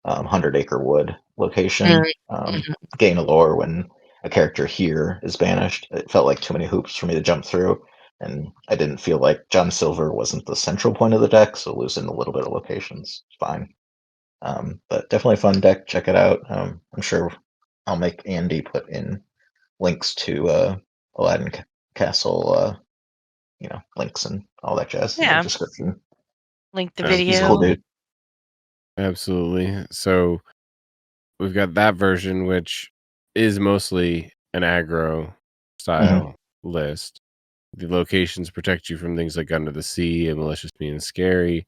100 Acre Wood location. Mhm. Mhm. Gain a lore when a character here is banished. It felt like too many hoops for me to jump through, and I didn't feel like John Silver wasn't the central point of the deck, so losing a little bit of locations is fine. But definitely a fun deck. Check it out. I'm sure I'll make Andy put in links to Aladdin Castle, links and all that jazz in the Yeah, description. link the He's a cool video. Absolutely. dude. Absolutely. So we've got that version, which is mostly an aggro Hmm. style list. The locations protect you from things like Under the Sea and Malicious Being Scary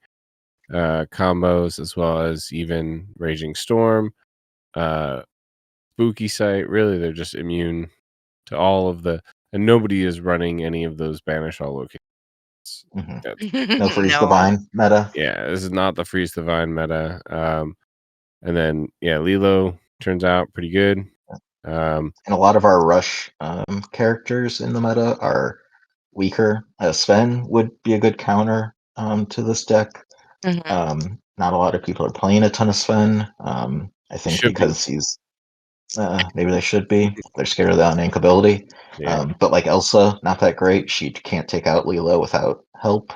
combos, as well as even Raging Storm, uh, Spooky Sight. Really, they're just immune to all of the, and nobody is running any of those Banish All locations. Hmm. That's, No Freeze No. Divine meta. yeah, this is not the Freeze Divine meta. And then, yeah, Lilo turns out pretty good. And a lot of our rush characters in the meta are weaker. Sven would be a good counter to this deck. Mhm. Not a lot of people are playing a ton of Sven. I think Should be. because he's Maybe they should be. They're scared of the unankability. Yeah. But like Elsa, not that great. She can't take out Lilo without help.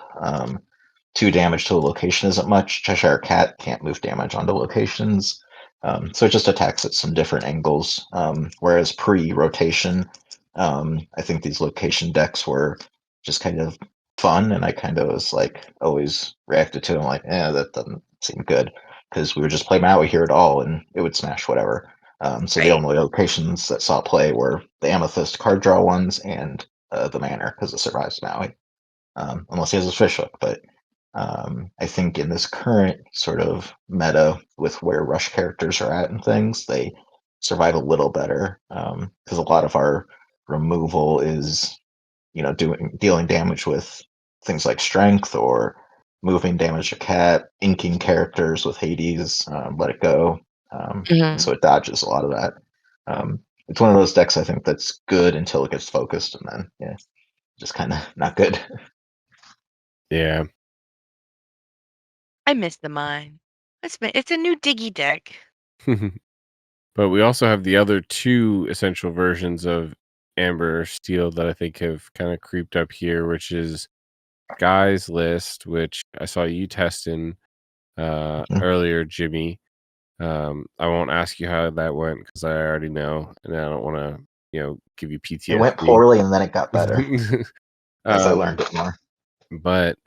2 damage to a location isn't much. Cheshire Cat can't move damage onto locations. So it just attacks at some different angles. Whereas pre-rotation, I think these location decks were just kind of fun, and I kind of was like always reacted to them like, that doesn't seem good, because we would just play Maui here at all, and it would smash whatever. So the Right. only locations that saw play were the Amethyst card draw ones and the Manor, because it survives Maui, unless he has a fish hook. But I think in this current sort of meta with where rush characters are at and things, they survive a little better, because a lot of our removal is, dealing damage with things like strength or moving damage to cat, inking characters with Hades, let it go. And Mhm. so it dodges a lot of that. It's one of those decks I think that's good until it gets focused, and then just kind of not good. Yeah. I miss the mine. It's a new Diggy deck. But we also have the other 2 essential versions of Amber Steel that I think have kind of creeped up here, which is Guy's List, which I saw you testing Mhm. earlier, Jimmy. I won't ask you how that went because I already know, and I don't want to, give you It went PTSD. poorly, and then it got better as I um, learned it more. but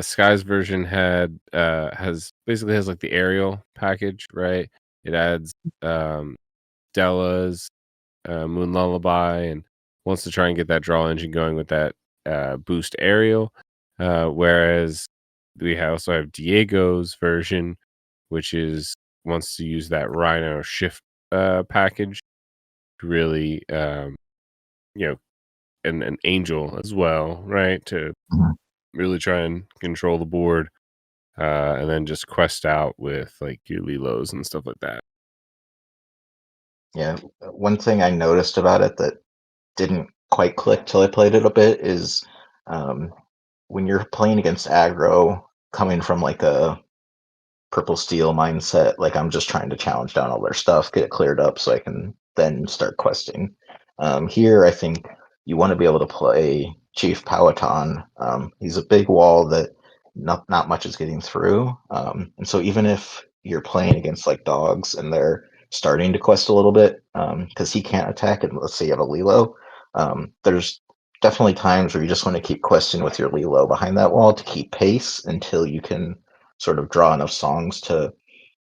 Sky's version has like the aerial package, right? It adds Stella's Moon Lullaby, and wants to try and get that draw engine going with that boost aerial. Whereas we also have Diego's version, which is wants to use that Rhino shift package to really, and an angel as well, right? To Mhm. really try and control the board, and then just quest out with like your Lilos and stuff like that. Yeah, one thing I noticed about it that didn't quite click till I played it a bit is, um, when you're playing against aggro, coming from like a purple steel mindset, like I'm just trying to challenge down all their stuff, get it cleared up so I can then start questing. Here, I think you want to be able to play Chief Powhatan. He's a big wall that not much is getting through, and so even if you're playing against like dogs and they're starting to quest a little bit, because he can't attack, and let's say you have a Lilo, there's definitely times where you just want to keep questing with your Lilo behind that wall to keep pace until you can sort of draw enough songs to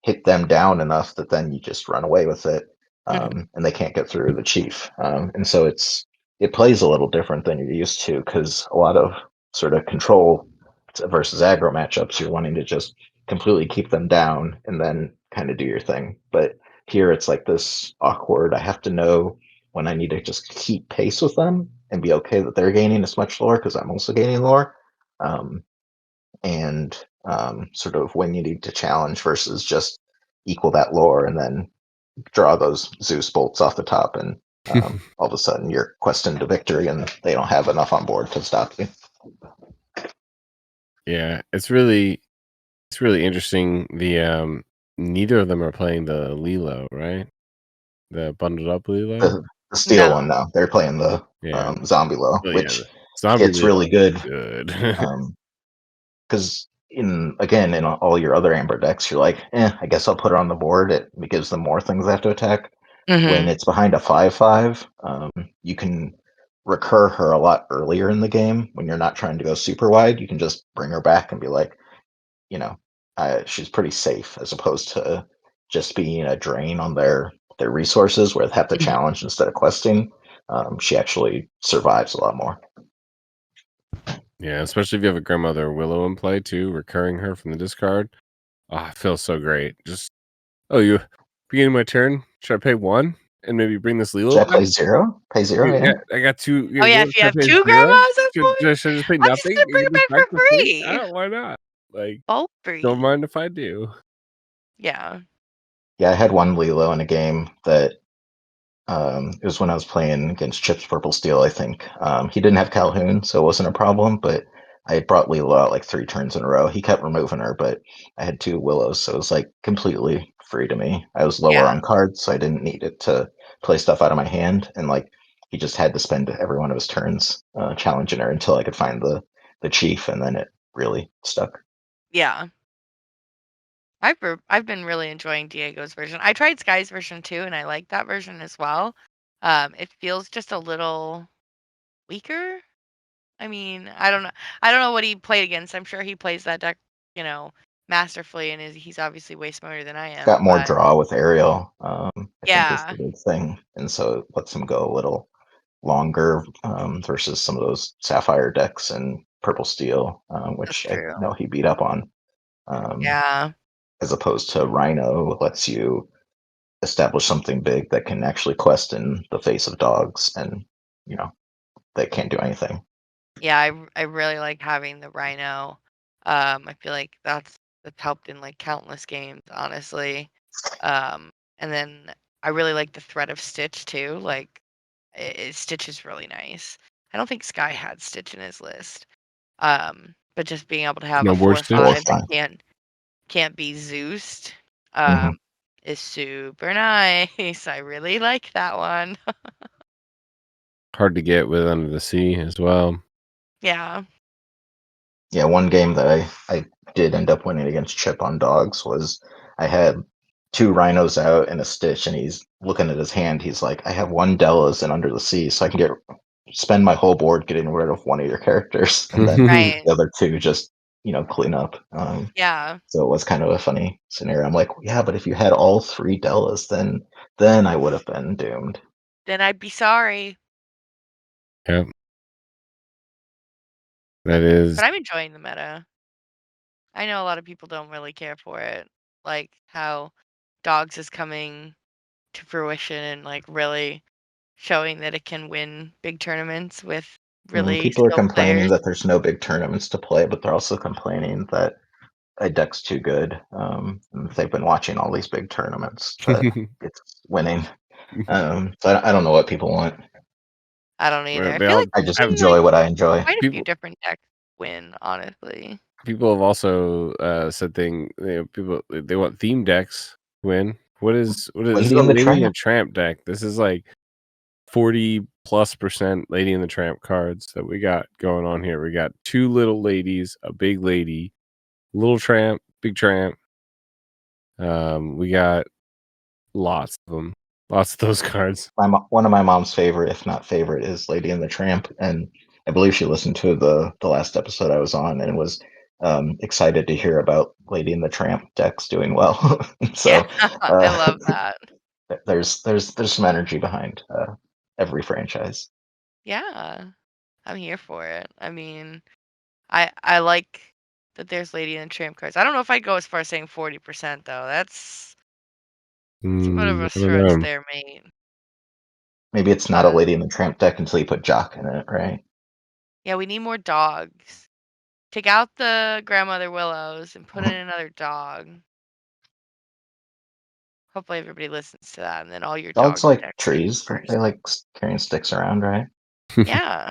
hit them down enough that then you just run away with it, Mhm. and they can't get through the chief. And so it plays a little different than you're used to, because a lot of sort of control versus aggro matchups, you're wanting to just completely keep them down and then kind of do your thing. But here it's like this awkward. I have to know when I need to just keep pace with them and be okay that they're gaining as much lore because I'm also gaining lore. Um, and sort of when you need to challenge versus just equal that lore and then draw those Zeus bolts off the top, and all of a sudden you're questing to victory and they don't have enough on board to stop you. Yeah, it's really interesting. The neither of them are playing the Lilo, right? The bundled up Lilo. The steel one No. now, they're playing the Yeah. zombie low, Oh yeah, the which zombie it's Lilo really good, is good. because in all your other amber decks, you're like, I guess I'll put it on the board. It gives them more things they have to attack. When Mhm. it's behind a 5/5, you can recur her a lot earlier in the game. When you're not trying to go super wide, you can just bring her back and be like, you know, she's pretty safe, as opposed to just being a drain on their resources where they have to Mhm. challenge instead of questing. She actually survives a lot more. Yeah, especially if you have a grandmother Willow in play too, recurring her from the discard. Ah, it feels so great. Just you beginning my turn. Should I pay 1 and maybe bring this Lilo Should I back? play zero? Pay zero, Yeah, yeah. I got 2. Oh, yeah, if you Should I have pay 2 0? grandmas at point, Should I just pay I'm just nothing gonna and bring get it this back back for for free? free. Why not? Like, Both don't free. mind if I do. Yeah. Yeah, I had one Lilo in a game that it was when I was playing against Chips Purple Steel, I think. He didn't have Calhoun, so it wasn't a problem, but I had brought Lilo out like 3 turns in a row. He kept removing her, but I had 2 Willows, so it was like completely free to me. I was lower Yeah. on cards, so I didn't need it to play stuff out of my hand, and like he just had to spend every one of his turns challenging her until I could find the chief, and then it really stuck. Yeah. I've been really enjoying Diego's version. I tried Sky's version too, and I like that version as well. It feels just a little weaker. I mean, I don't know. I don't know what he played against. I'm sure he plays that deck, masterfully, and he's obviously way smarter than I It's got am. more But draw with Ariel, I think is yeah, the big thing, and so it lets him go a little longer versus some of those Sapphire decks and Purple Steel, that's which I true. know he beat up on. Um, Yeah, as opposed to Rhino lets you establish something big that can actually quest in the face of dogs, and you know they can't do anything. yeah. I really like having the Rhino. I feel like that's helped in like countless games, honestly. And then I really like the threat of Stitch too. Like Stitch is really nice. I don't think Sky had Stitch in his list. But just being able to have a Snowboard Stitch. 4/5 that Wolfenstein. can't be Zeused, Hmm. is super nice. I really like that one. Hard to get with Under the Sea as well. Yeah. Yeah, one game that I did end up winning against Chip on dogs was I had two rhinos out and a Stitch, and he's looking at his hand. He's like, I have one Della's and Under the Sea, so I can spend my whole board getting rid of one of your characters, and then Right. the other two just clean up. Yeah. So it was kind of a funny scenario. I'm like, yeah, but if you had all three Dellas, then I would have been doomed. Then I'd be sorry. Yep. That is. But I'm enjoying the meta. I know a lot of people don't really care for it. Like how dogs is coming to fruition and like really showing that it can win big tournaments with really People are skilled complaining players. that there's no big tournaments to play, but they're also complaining that a deck's too good. And they've been watching all these big tournaments, but it's winning. So I don't know what people want. I don't either. I They feel all like I we've just seen like enjoy what I enjoy. quite a few people. different decks win, honestly. People have also said people they want theme decks to win. What is this is Lady a in the Lady and the Tramp. Tramp deck. This is like 40+% Lady and the Tramp cards that we got going on here. We got two little ladies, a big lady, little tramp, big tramp. We got lots of them, lots of those cards. One of my mom's favorite, if not favorite, is Lady and the Tramp, and I believe she listened to the last episode I was on and was excited to hear about Lady and the Tramp decks doing well. Yeah, So I uh, love that. there's some energy behind every franchise. Yeah, I'm here for it. I mean, I like that there's Lady and Tramp cards. I don't know if I'd go as far as saying 40% though. That's a bit of a I don't stretch know. there, mate. Maybe it's not a But Lady and the Tramp deck until you put Jock in it, right? yeah, we need more dogs. Take out the grandmother willows and put in another dog. Hopefully everybody listens to that, and then all your Dogs dog like decks get trees. They first. like carrying sticks around, right? Yeah.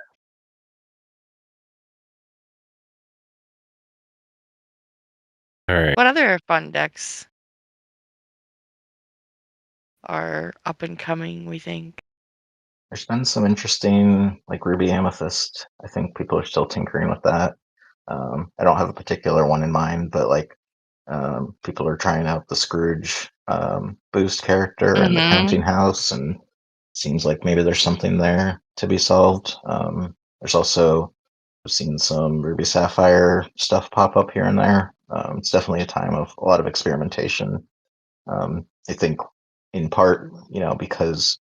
All right. What other fun decks are up and coming, we think? There's been some interesting, like Ruby Amethyst. I think people are still tinkering with that. I don't have a particular one in mind, but like people are trying out the Scrooge boost character and the Mm-hmm. Counting House, and seems like maybe there's something there to be solved. There's also I've seen some Ruby Sapphire stuff pop up here and there. It's definitely a time of a lot of experimentation. I think in part, because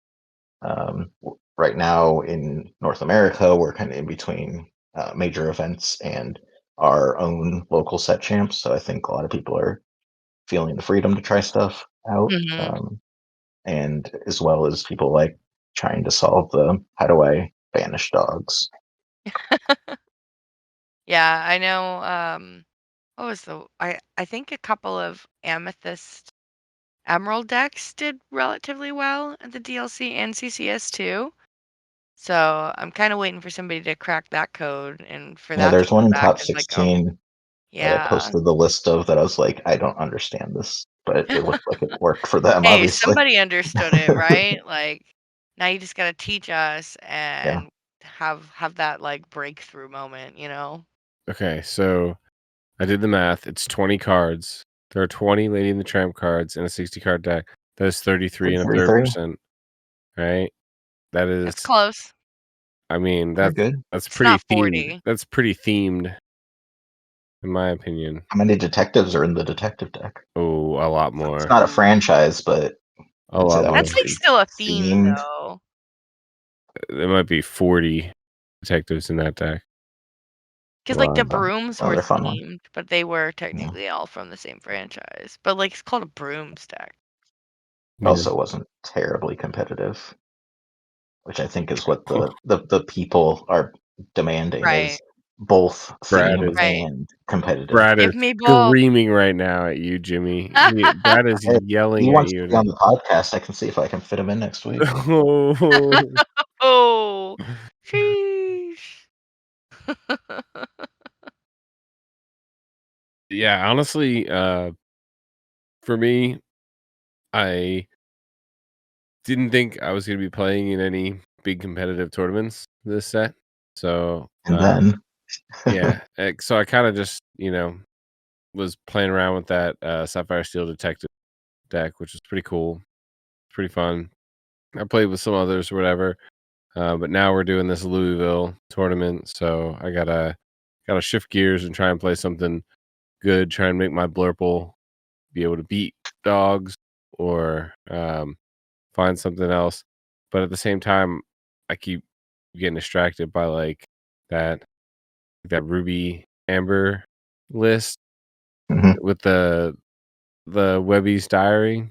right now in North America, we're kind of in between major events and our own local set champs. So I think a lot of people are feeling the freedom to try stuff out, Mm-hmm. and as well as people like trying to solve the how do I banish dogs. Yeah, I know. What was I think a couple of Amethyst Emerald decks did relatively well at the DLC and CCS too. So I'm kind of waiting for somebody to crack that code and for Yeah, that to there's one come in back top as like a 16 that I yeah. posted the list of that I was like, I don't understand this. but it looked like it worked for them, Hey, obviously. somebody understood it, right? Like, now you just gotta teach us Yeah. and have that, like, breakthrough moment, you know? Okay, so I did the math. It's 20 cards. There are 20 Lady in the Tramp cards in a 60 card deck. That is 33 and a third 33. percent, right? That is, That's close. I mean, Very good. that's It's pretty not themed. 40. That's pretty themed, in my opinion. How many detectives are in the detective deck? Oh, a lot It's more. not a Ooh. franchise, but A I'd say lot that more. That's, one's like, pretty still a theme, themed. though. There might be 40 detectives in that deck. A 'Cause, like, the lot. brooms were Another fun one. themed, but they were Yeah. technically all from the same franchise. But, like, it's called a brooms deck. It Yeah. also wasn't terribly competitive, which I think is what the people are demanding Right. is both Brad theme is Right. and competitive. Brad is Give me both. screaming right now at you, Jimmy. Brad is Hey, he yelling at wants you. to be on the podcast. I can see if I can fit him in next week. Oh. Oh, sheesh. Yeah, honestly, for me, I didn't think I was going to be playing in any big competitive tournaments this set. So, And then, yeah, so I kind of just, was playing around with that Sapphire Steel Detective deck, which was pretty cool, pretty fun. I played with some others or whatever, but now we're doing this Louisville tournament, so I gotta shift gears and try and play something good. Try and make my Blurple be able to beat dogs, or find something else. But at the same time, I keep getting distracted by like that Ruby Amber list mhm, with the Webby's Diary,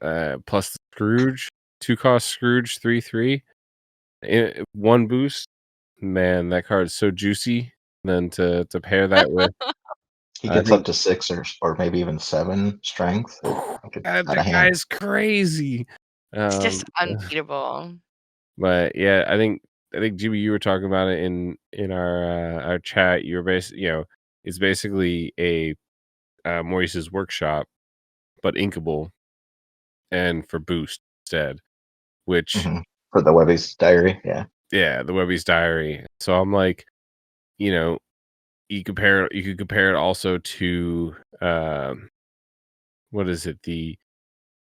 plus the Scrooge, 2 cost Scrooge 3/3, one boost. Man, that card is so juicy. Then to pair that with, he I gets up think, to 6 or maybe even 7 strength. It gets God, out the of hand. guy's crazy. It's just Um, unbeatable. but yeah, I think Jimmy, you were talking about it in our chat. You were basically, it's basically a Maurice's workshop, but inkable and for boost instead. Which, Hmm. For the Webby's Diary, yeah. yeah, the Webby's Diary. So I'm like, you know, you could compare it also to what is it?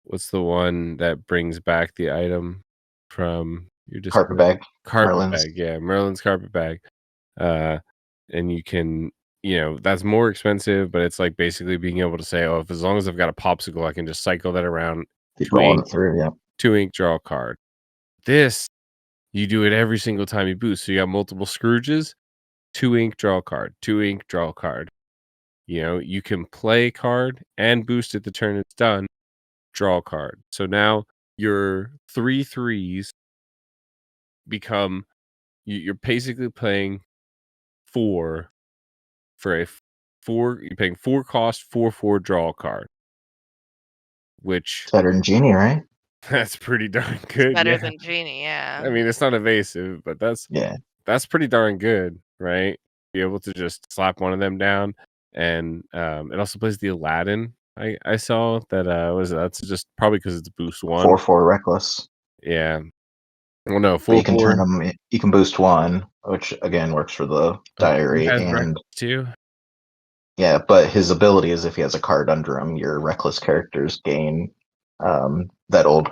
What's the one that brings back the item from your Carpet discard? bag, Carpet Merlin's. bag, yeah, Merlin's carpet bag. Uh and you can, that's more expensive, but it's like basically being able to say, oh, if as long as I've got a popsicle, I can just cycle that around, Keep two ink, rolling it through, yeah. 2 ink, draw a card. This, you do it every single time you boost. So you got multiple Scrooges, 2 ink, draw a card, 2 ink, draw a card. You can play a card and boost it the turn it's done, draw a card. So now your 3/3s become, you're basically playing 4 for a 4, you're paying 4 cost, 4/4 draw a card, which It's better than Genie, right? that's pretty darn It's good. better Yeah. than Genie, yeah. I mean, it's not evasive, but Yeah. that's pretty darn good, right? Be able to just slap one of them down. And it also plays the Aladdin. I saw that that's just probably because it's boost 1. 4/4 Reckless. Yeah. Well, no, But you full can turn 4. them, you can boost 1, which again works for the Oh, he Diary. has And Reckless too. yeah, but his ability is if he has a card under him, your Reckless characters gain that old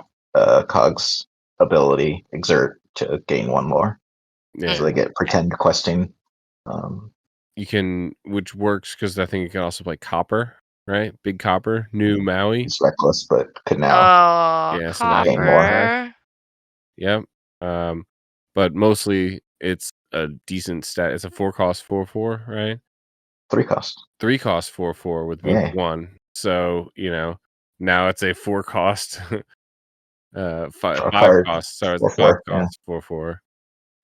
Cog's ability, Exert, to gain 1 more. So Yeah. they get Okay. pretend questing. Um, You can, which works because I think you can also play Copper, right? Big Copper, new Maui. he's Reckless, but could now Oh, Yeah, so now gain he more. has. Copper. Yep. But mostly it's a decent stat. It's a 4 cost 4/4, right? 3 cost. 3 cost 4/4 with boost Yeah. 1. So, now it's a 4 cost, five Draw a five card. cost. Sorry, it's a 4/4. Yeah. 5 cost 4/4.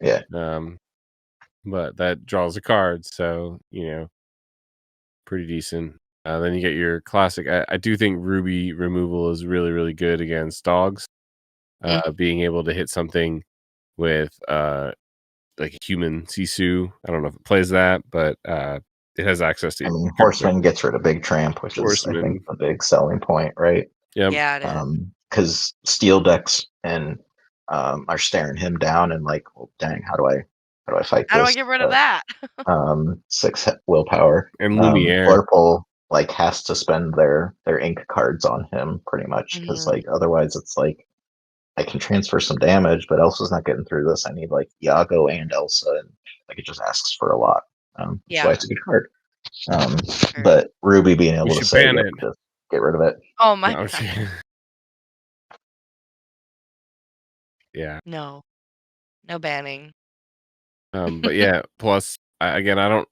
Yeah. Um, but that draws a card, so pretty decent. Then you get your classic. I do think Ruby removal is really, really good against dogs. Mm. Being able to hit something with like a human Sisu. I don't know if it plays that, but it has access to. I mean, Horseman gets rid of Big Tramp, which is, I think, Horseman. the big selling point, right? Yep. Yeah, it is. Because steel decks and are staring him down, and like, well, dang, how do I fight How do I this? get rid of that? 6 willpower. And Lumiere. Blurple like has to spend their ink cards on him pretty much, because like otherwise it's like I can transfer some damage, but Elsa's not getting through this. I need like Iago and Elsa, and like it just asks for a lot. That's why Yeah. it's a good card. Sure. But Ruby being able We to should say, ban yep, it. just get rid of it. Oh my No, I'm god. just- yeah. No. No banning. But yeah, plus again, I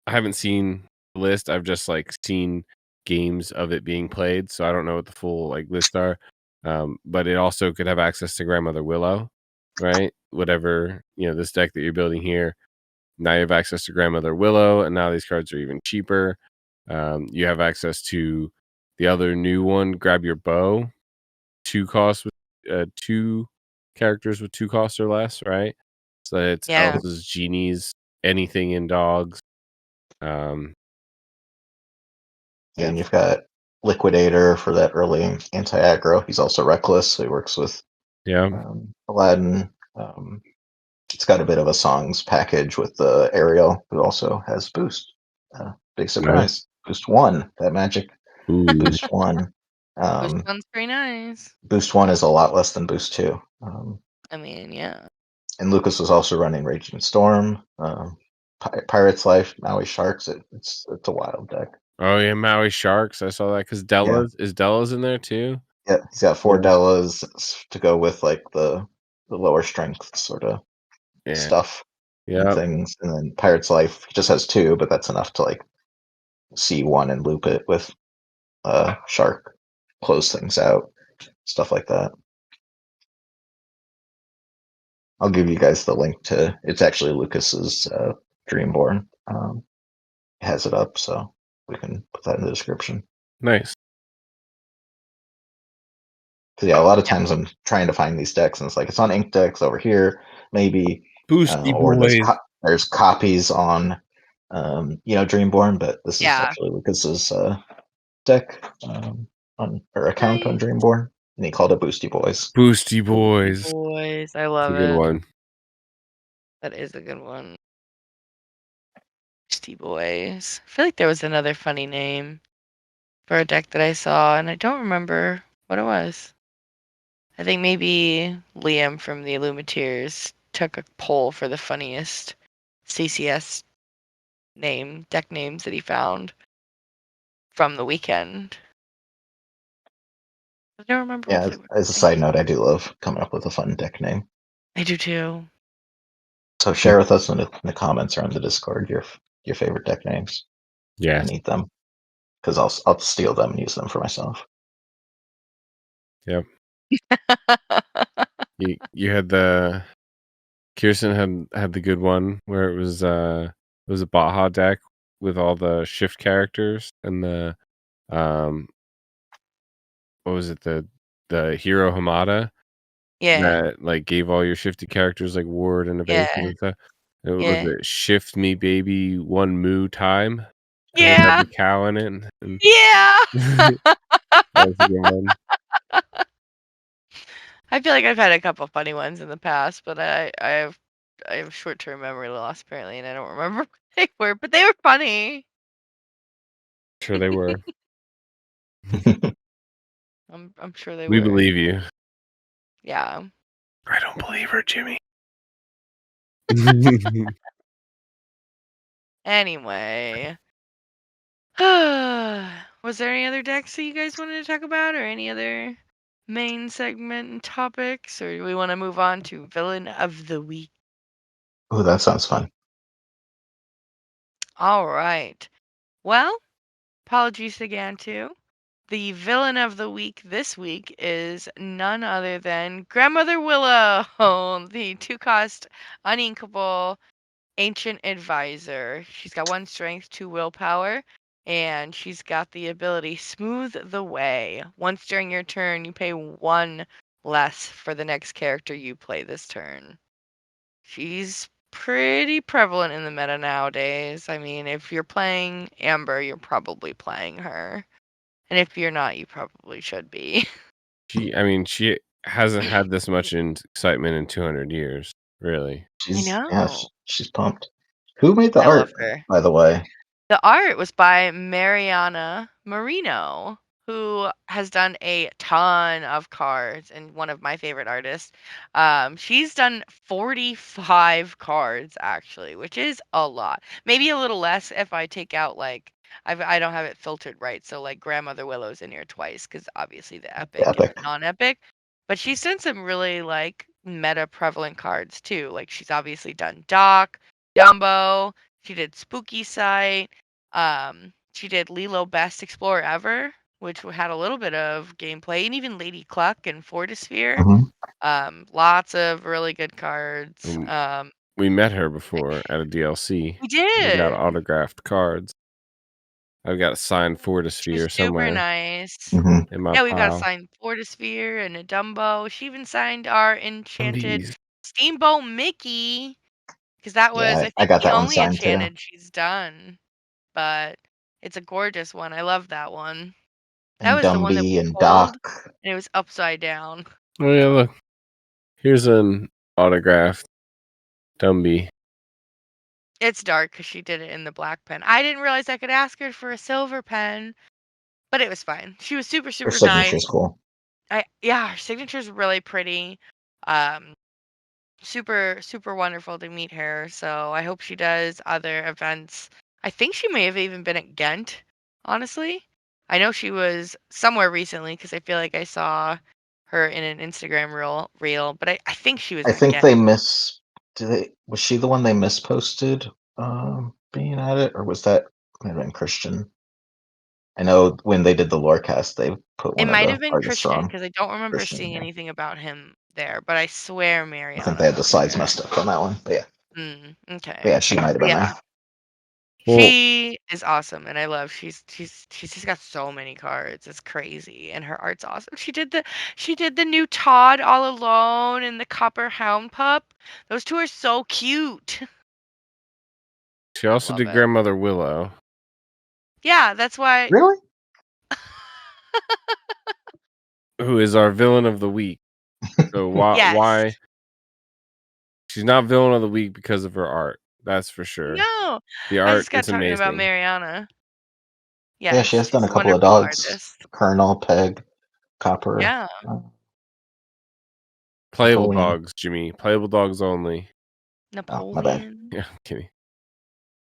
haven't seen the list. I've just like seen games of it being played, so I don't know what the full like list are. But it also could have access to Grandmother Willow, right? Whatever, this deck that you're building here. Now you have access to Grandmother Willow, and now these cards are even cheaper. You have access to the other new one, Grab Your Bow, 2 costs with 2 characters with 2 costs or less, right? So it's Yeah. Elsa's Genies, anything in dogs. And you've got Liquidator for that early anti-aggro. He's also reckless, so he works with Aladdin. It's got a bit of a songs package with the Ariel, who also has boost. Big surprise. Nice. Boost 1, that magic. Ooh. Boost 1. Boost 1's pretty nice. Boost 1 is a lot less than Boost 2. I mean, yeah. And Lucas was also running Raging Storm, Pirate's Life, Maui Sharks. It's a wild deck. Oh yeah, Maui Sharks. I saw that because Della's in there too. Yeah, he's got 4 Dellas to go with like the lower strength sort of stuff and things. And then Pirate's Life, he just has 2, but that's enough to like C1 and loop it with Shark, close things out, stuff like that. I'll give you guys the link to. It's actually Lucas's Dreamborn. Has it up, so we can put that in the description. Nice. Because yeah, a lot of times I'm trying to find these decks, and it's like it's on Ink Decks over here, maybe. Boosty or boys. there's copies on, Dreamborn, but this is actually Lucas's deck or account on Dreamborn, and he called it Boosty Boys. Boosty Boys. Boys, I love It's a good it. one. That is a good one. Boosty Boys. I feel like there was another funny name for a deck that I saw, and I don't remember what it was. I think maybe Liam from the Illumineers took a poll for the funniest CCS deck names that he found from the weekend. I don't remember. Yeah, as a side note, I do love coming up with a fun deck name. I do too. So share with us in the comments or on the Discord your favorite deck names. Yeah, I need them because I'll steal them and use them for myself. Yep. you had Kirsten had the good one where it was a Baja deck with all the shift characters and the what was it, the hero Hamada that like gave all your shifty characters like ward and evasion and stuff. It was it shift me baby 1 moo time. And it had the cow in it. And that was a good one. I feel like I've had a couple funny ones in the past, but I have short-term memory loss apparently, and I don't remember what they were, but they were funny. Sure they were. I'm sure they were. We believe you. Yeah. I don't believe her, Jimmy. Anyway. Was there any other decks that you guys wanted to talk about, or any other main segment and topics, or do we want to move on to Villain of the Week? Oh, that sounds fun. All right. Well, apologies again too. The Villain of the Week this week is none other than Grandmother Willow, the 2-cost uninkable Ancient Advisor. She's got 1 strength, 2 willpower, and she's got the ability Smooth the Way. Once during your turn, you pay 1 less for the next character you play this turn. She's pretty prevalent in the meta nowadays. I mean, if you're playing Amber, you're probably playing her. And if you're not, you probably should be. She hasn't had this much excitement in 200 years, really. I know. She's pumped. Who made the I love art, her. by the way? The art was by Mariana Marino, who has done a ton of cards and one of my favorite artists. She's done 45 cards actually, which is a lot. Maybe a little less if I take out like I don't have it filtered right, so like Grandmother Willow's in here twice because obviously the epic and Epic. the non-epic. But she's done some really like meta prevalent cards too. Like she's obviously done Doc, Dumbo. She did Spooky Sight. She did Lilo Best Explorer Ever, which had a little bit of gameplay, and even Lady Cluck and Fortisphere. Lots of really good cards. We met her before at a DLC. We We got did. autographed cards. I've got a signed Fortisphere She's super somewhere nice. in my Yeah, we've got a pile. signed Fortisphere and a Dumbo. She even signed our enchanted Zombies. Steamboat Mickey, because that was, Yeah, I I think, got the that one only signed too. enchanted she's done. But it's a gorgeous one. I love that one. That And was the one that we Dumby and pulled, Doc. and it was upside down. Oh yeah, look. Here's an autographed Dumby. It's dark because she did it in the black pen. I didn't realize I could ask her for a silver pen, but it was fine. She was super, Her super nice. signature's cool. Yeah, her signature's really pretty. Um, super, super wonderful to meet her. So I hope she does other events. I think she may have even been at Ghent, honestly. I know she was somewhere recently because I feel like I saw her in an Instagram reel, but I think she was I at think Ghent. was she the one they misposted being at it, or was that might have been Christian? I know when they did the lorecast, they put It one of might the have been artists Christian wrong. because I don't remember Christian, seeing yeah. anything about him there, but I swear I think Mariana they had the was slides there. messed up on that one. But yeah. But Okay. yeah, she might have been Yeah. there. Well, She is awesome, and I love she's just got so many cards. It's crazy, and her art's awesome. She did the new Todd All Alone and the Copper Hound Pup. Those two are so cute. she also Love did it. Grandmother Willow, Yeah, that's why. Really? who is our villain of the week. So Yes. why she's not villain of the week because of her art. That's for sure. No, The I art just got is talking about amazing. Mariana. Yeah, she Yes, has done she's a a couple of wonderful dogs. artist. Colonel, Peg, Copper, Yeah. Playable Napoleon. dogs, Jimmy. Playable dogs only. Oh, my bad. Napoleon. Yeah, I'm kidding.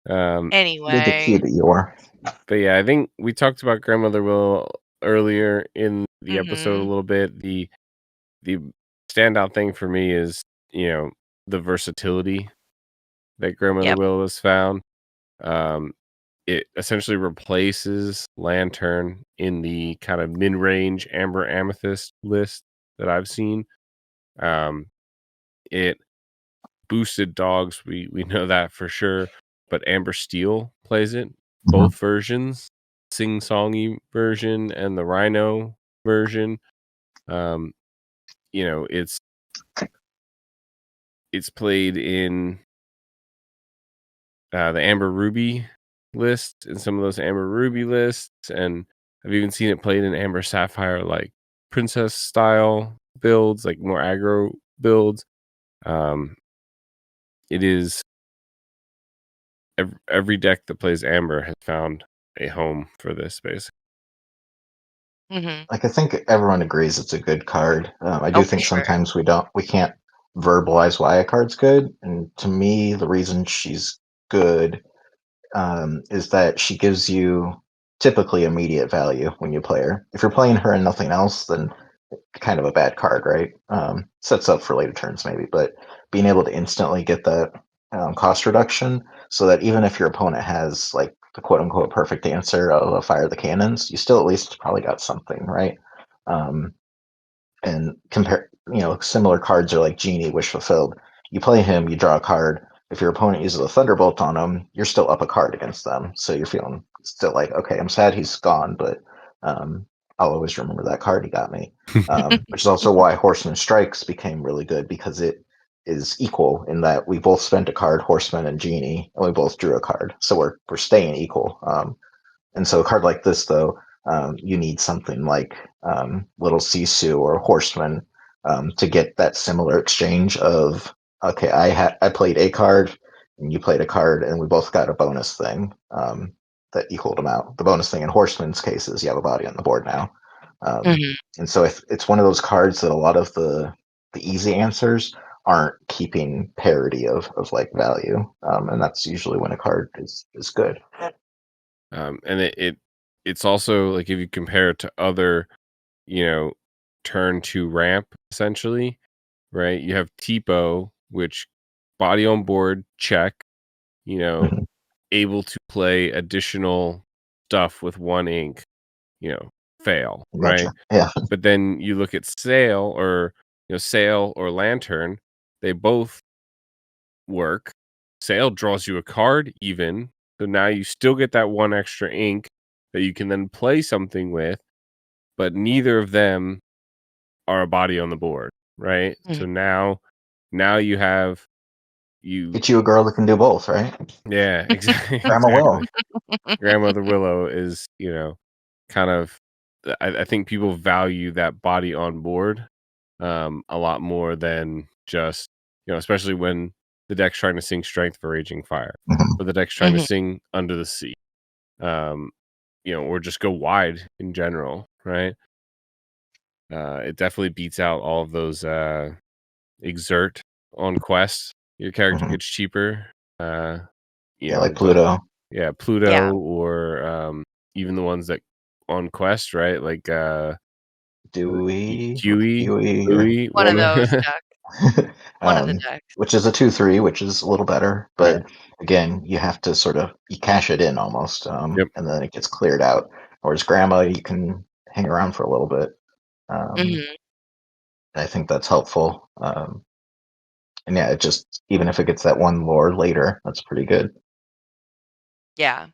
Be the Anyway. cute Eeyore. But yeah, I think we talked about Grandmother Willow earlier in the episode a Mhm. little bit. The standout thing for me is, the versatility that Grandmother Yep. Willow has found. It essentially replaces Lantern in the kind of mid-range Amber Amethyst list that I've seen. It boosted dogs, we know that for sure, but Amber Steel plays it, both versions, sing-songy version and the Rhino version. It's played in the Amber Ruby list and some of those Amber Ruby lists, and I've even seen it played in Amber Sapphire, like princess style builds, like more aggro builds. It is every deck that plays Amber has found a home for this space. Mhm. Like, I think everyone agrees it's a good card. I Oh, do for think sure. sometimes we can't verbalize why a card's good, and to me, the reason she's good is that she gives you typically immediate value when you play her. If you're playing her and nothing else, then kind of a bad card, right? Sets up for later turns maybe, but being able to instantly get that cost reduction, so that even if your opponent has like the quote unquote perfect answer of fire the cannons, you still at least probably got something, right? Um, and compare, similar cards are like Genie, Wish Fulfilled. You play him, you draw a card. If your opponent uses a Thunderbolt on him, you're still up a card against them. So you're feeling still like, okay, I'm sad he's gone, but I'll always remember that card he got me. Which is also why Horseman Strikes became really good, because it is equal in that we both spent a card, Horseman and Genie, and we both drew a card. So we're staying equal. And so a card like this, though, you need something like Little Sisu or Horseman to get that similar exchange of, okay, I played a card and you played a card, and we both got a bonus thing that equaled them out. The bonus thing in Horseman's case is you have a body on the board now. Mhm. And so it's one of those cards that a lot of the easy answers aren't keeping parity of like value, and that's usually when a card is good. And it's also like if you compare it to other, turn to ramp essentially, right? You have Tipo, which body on board, check, Mhm. able to play additional stuff with one ink, fail, right? Gotcha. Yeah. But then you look at Sail or Lantern, they both work. Sail draws you a card even. So now you still get that one extra ink that you can then play something with, but neither of them are a body on the board, right? So Mhm. now you have you Get you a girl that can do both, right? yeah, exactly. Grandma Willow. Grandmother Willow is, kind of I think people value that body on board a lot more than just, especially when the deck's trying to sing Strength for Raging Fire, Mhm. or the deck's trying to Mhm. sing Under the Sea, um, or just go wide in general, right? It definitely beats out all of those exert on quest. Your character Mhm. gets cheaper. Uh, Yeah, like but Pluto. yeah, Yeah. Pluto or even the ones that on quest, right? Like Dewey, Huey, Huey, or Louie, One of one those of decks. One of the decks. which is a 2/3, which is a little better. right. But again, you have to sort of you cash it in almost, Yep. and then it gets cleared out. Whereas Grandma, you can hang around for a little bit. Mhm. I think that's helpful. And yeah, it just even if it gets that one lore later, that's pretty good. Yeah.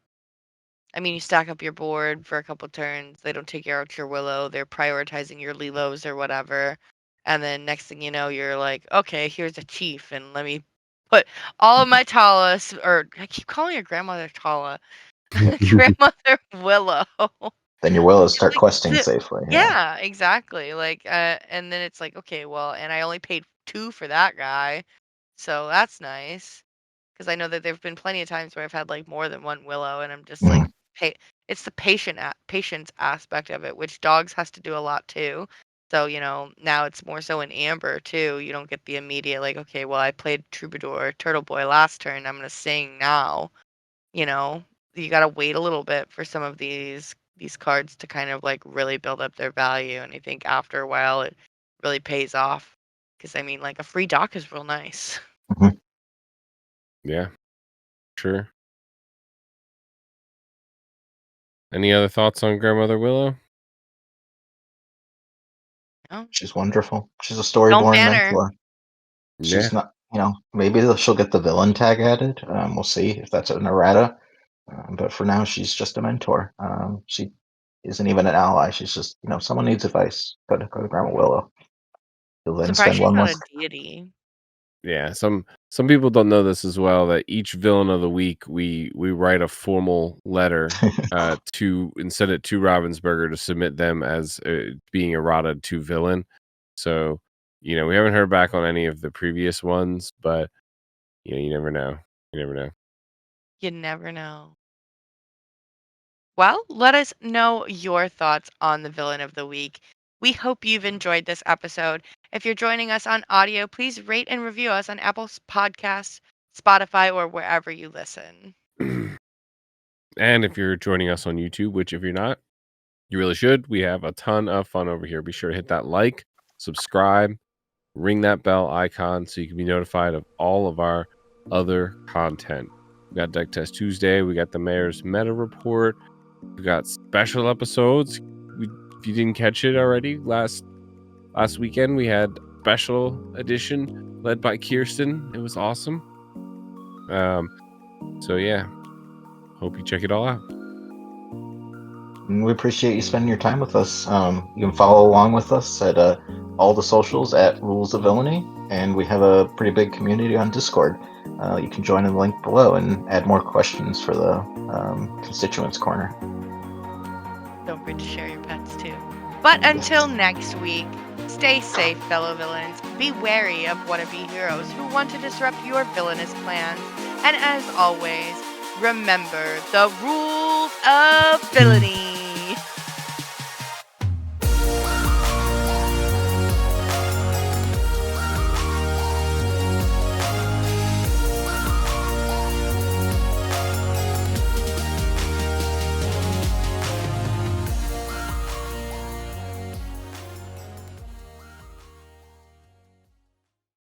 I mean, you stack up your board for a couple turns. They don't take you out your Willow. They're prioritizing your Lilos or whatever. And then next thing you know, you're like, okay, here's a chief, and let me put all of my Talas, or I keep calling your grandmother Tala, grandmother Willow. Then your willows It's start like, questing safely. Yeah. yeah, exactly. Like, and then it's like, okay, well, and I only paid 2 for that guy, so that's nice. Because I know that there've been plenty of times where I've had, like, more than 1 Willow, and I'm just like, Mhm. it's the patience aspect of it, which dogs has to do a lot too. So, now it's more so in Amber too. You don't get the immediate, like, okay, well, I played Troubadour, Turtle Boy last turn, I'm gonna sing now, you know? You gotta wait a little bit for some of these cards to kind of, like, really build up their value, and I think after a while, it really pays off. Because I mean, like, a free dock is real nice. Mhm. Yeah, sure. Any other thoughts on Grandmother Willow? You know? She's wonderful. She's a Don't storyborn ban her. mentor. Yeah. She's not, maybe she'll get the villain tag added. We'll see if that's an errata. But for now, she's just a mentor. She isn't even an ally. She's just, someone needs advice. Go to Grandma Willow. You'll I'm then surprised spend she's one not a less. deity. Yeah, some people don't know this as well, that each villain of the week we write a formal letter to and send it to Ravensburger to submit them as being errata to villain. So, we haven't heard back on any of the previous ones, but you never know. You never know. You never know. Well, let us know your thoughts on the villain of the week. We hope you've enjoyed this episode. If you're joining us on audio, please rate and review us on Apple Podcasts, Spotify, or wherever you listen. And if you're joining us on YouTube, which if you're not, you really should. We have a ton of fun over here. Be sure to hit that like, subscribe, ring that bell icon so you can be notified of all of our other content. We got Deck Test Tuesday. We got the Mayor's Meta Report. We got special episodes. If you didn't catch it already, last weekend we had special edition led by Kirsten. It was awesome. So yeah, hope you check it all out. And we appreciate you spending your time with us. You can follow along with us at all the socials at Rules of Villainy, and we have a pretty big community on Discord. You can join in the link below and add more questions for the constituents corner. Don't forget to share your pets too. But until next week, stay safe, fellow villains. Be wary of wannabe heroes who want to disrupt your villainous plans. And as always, remember the rules of villainy.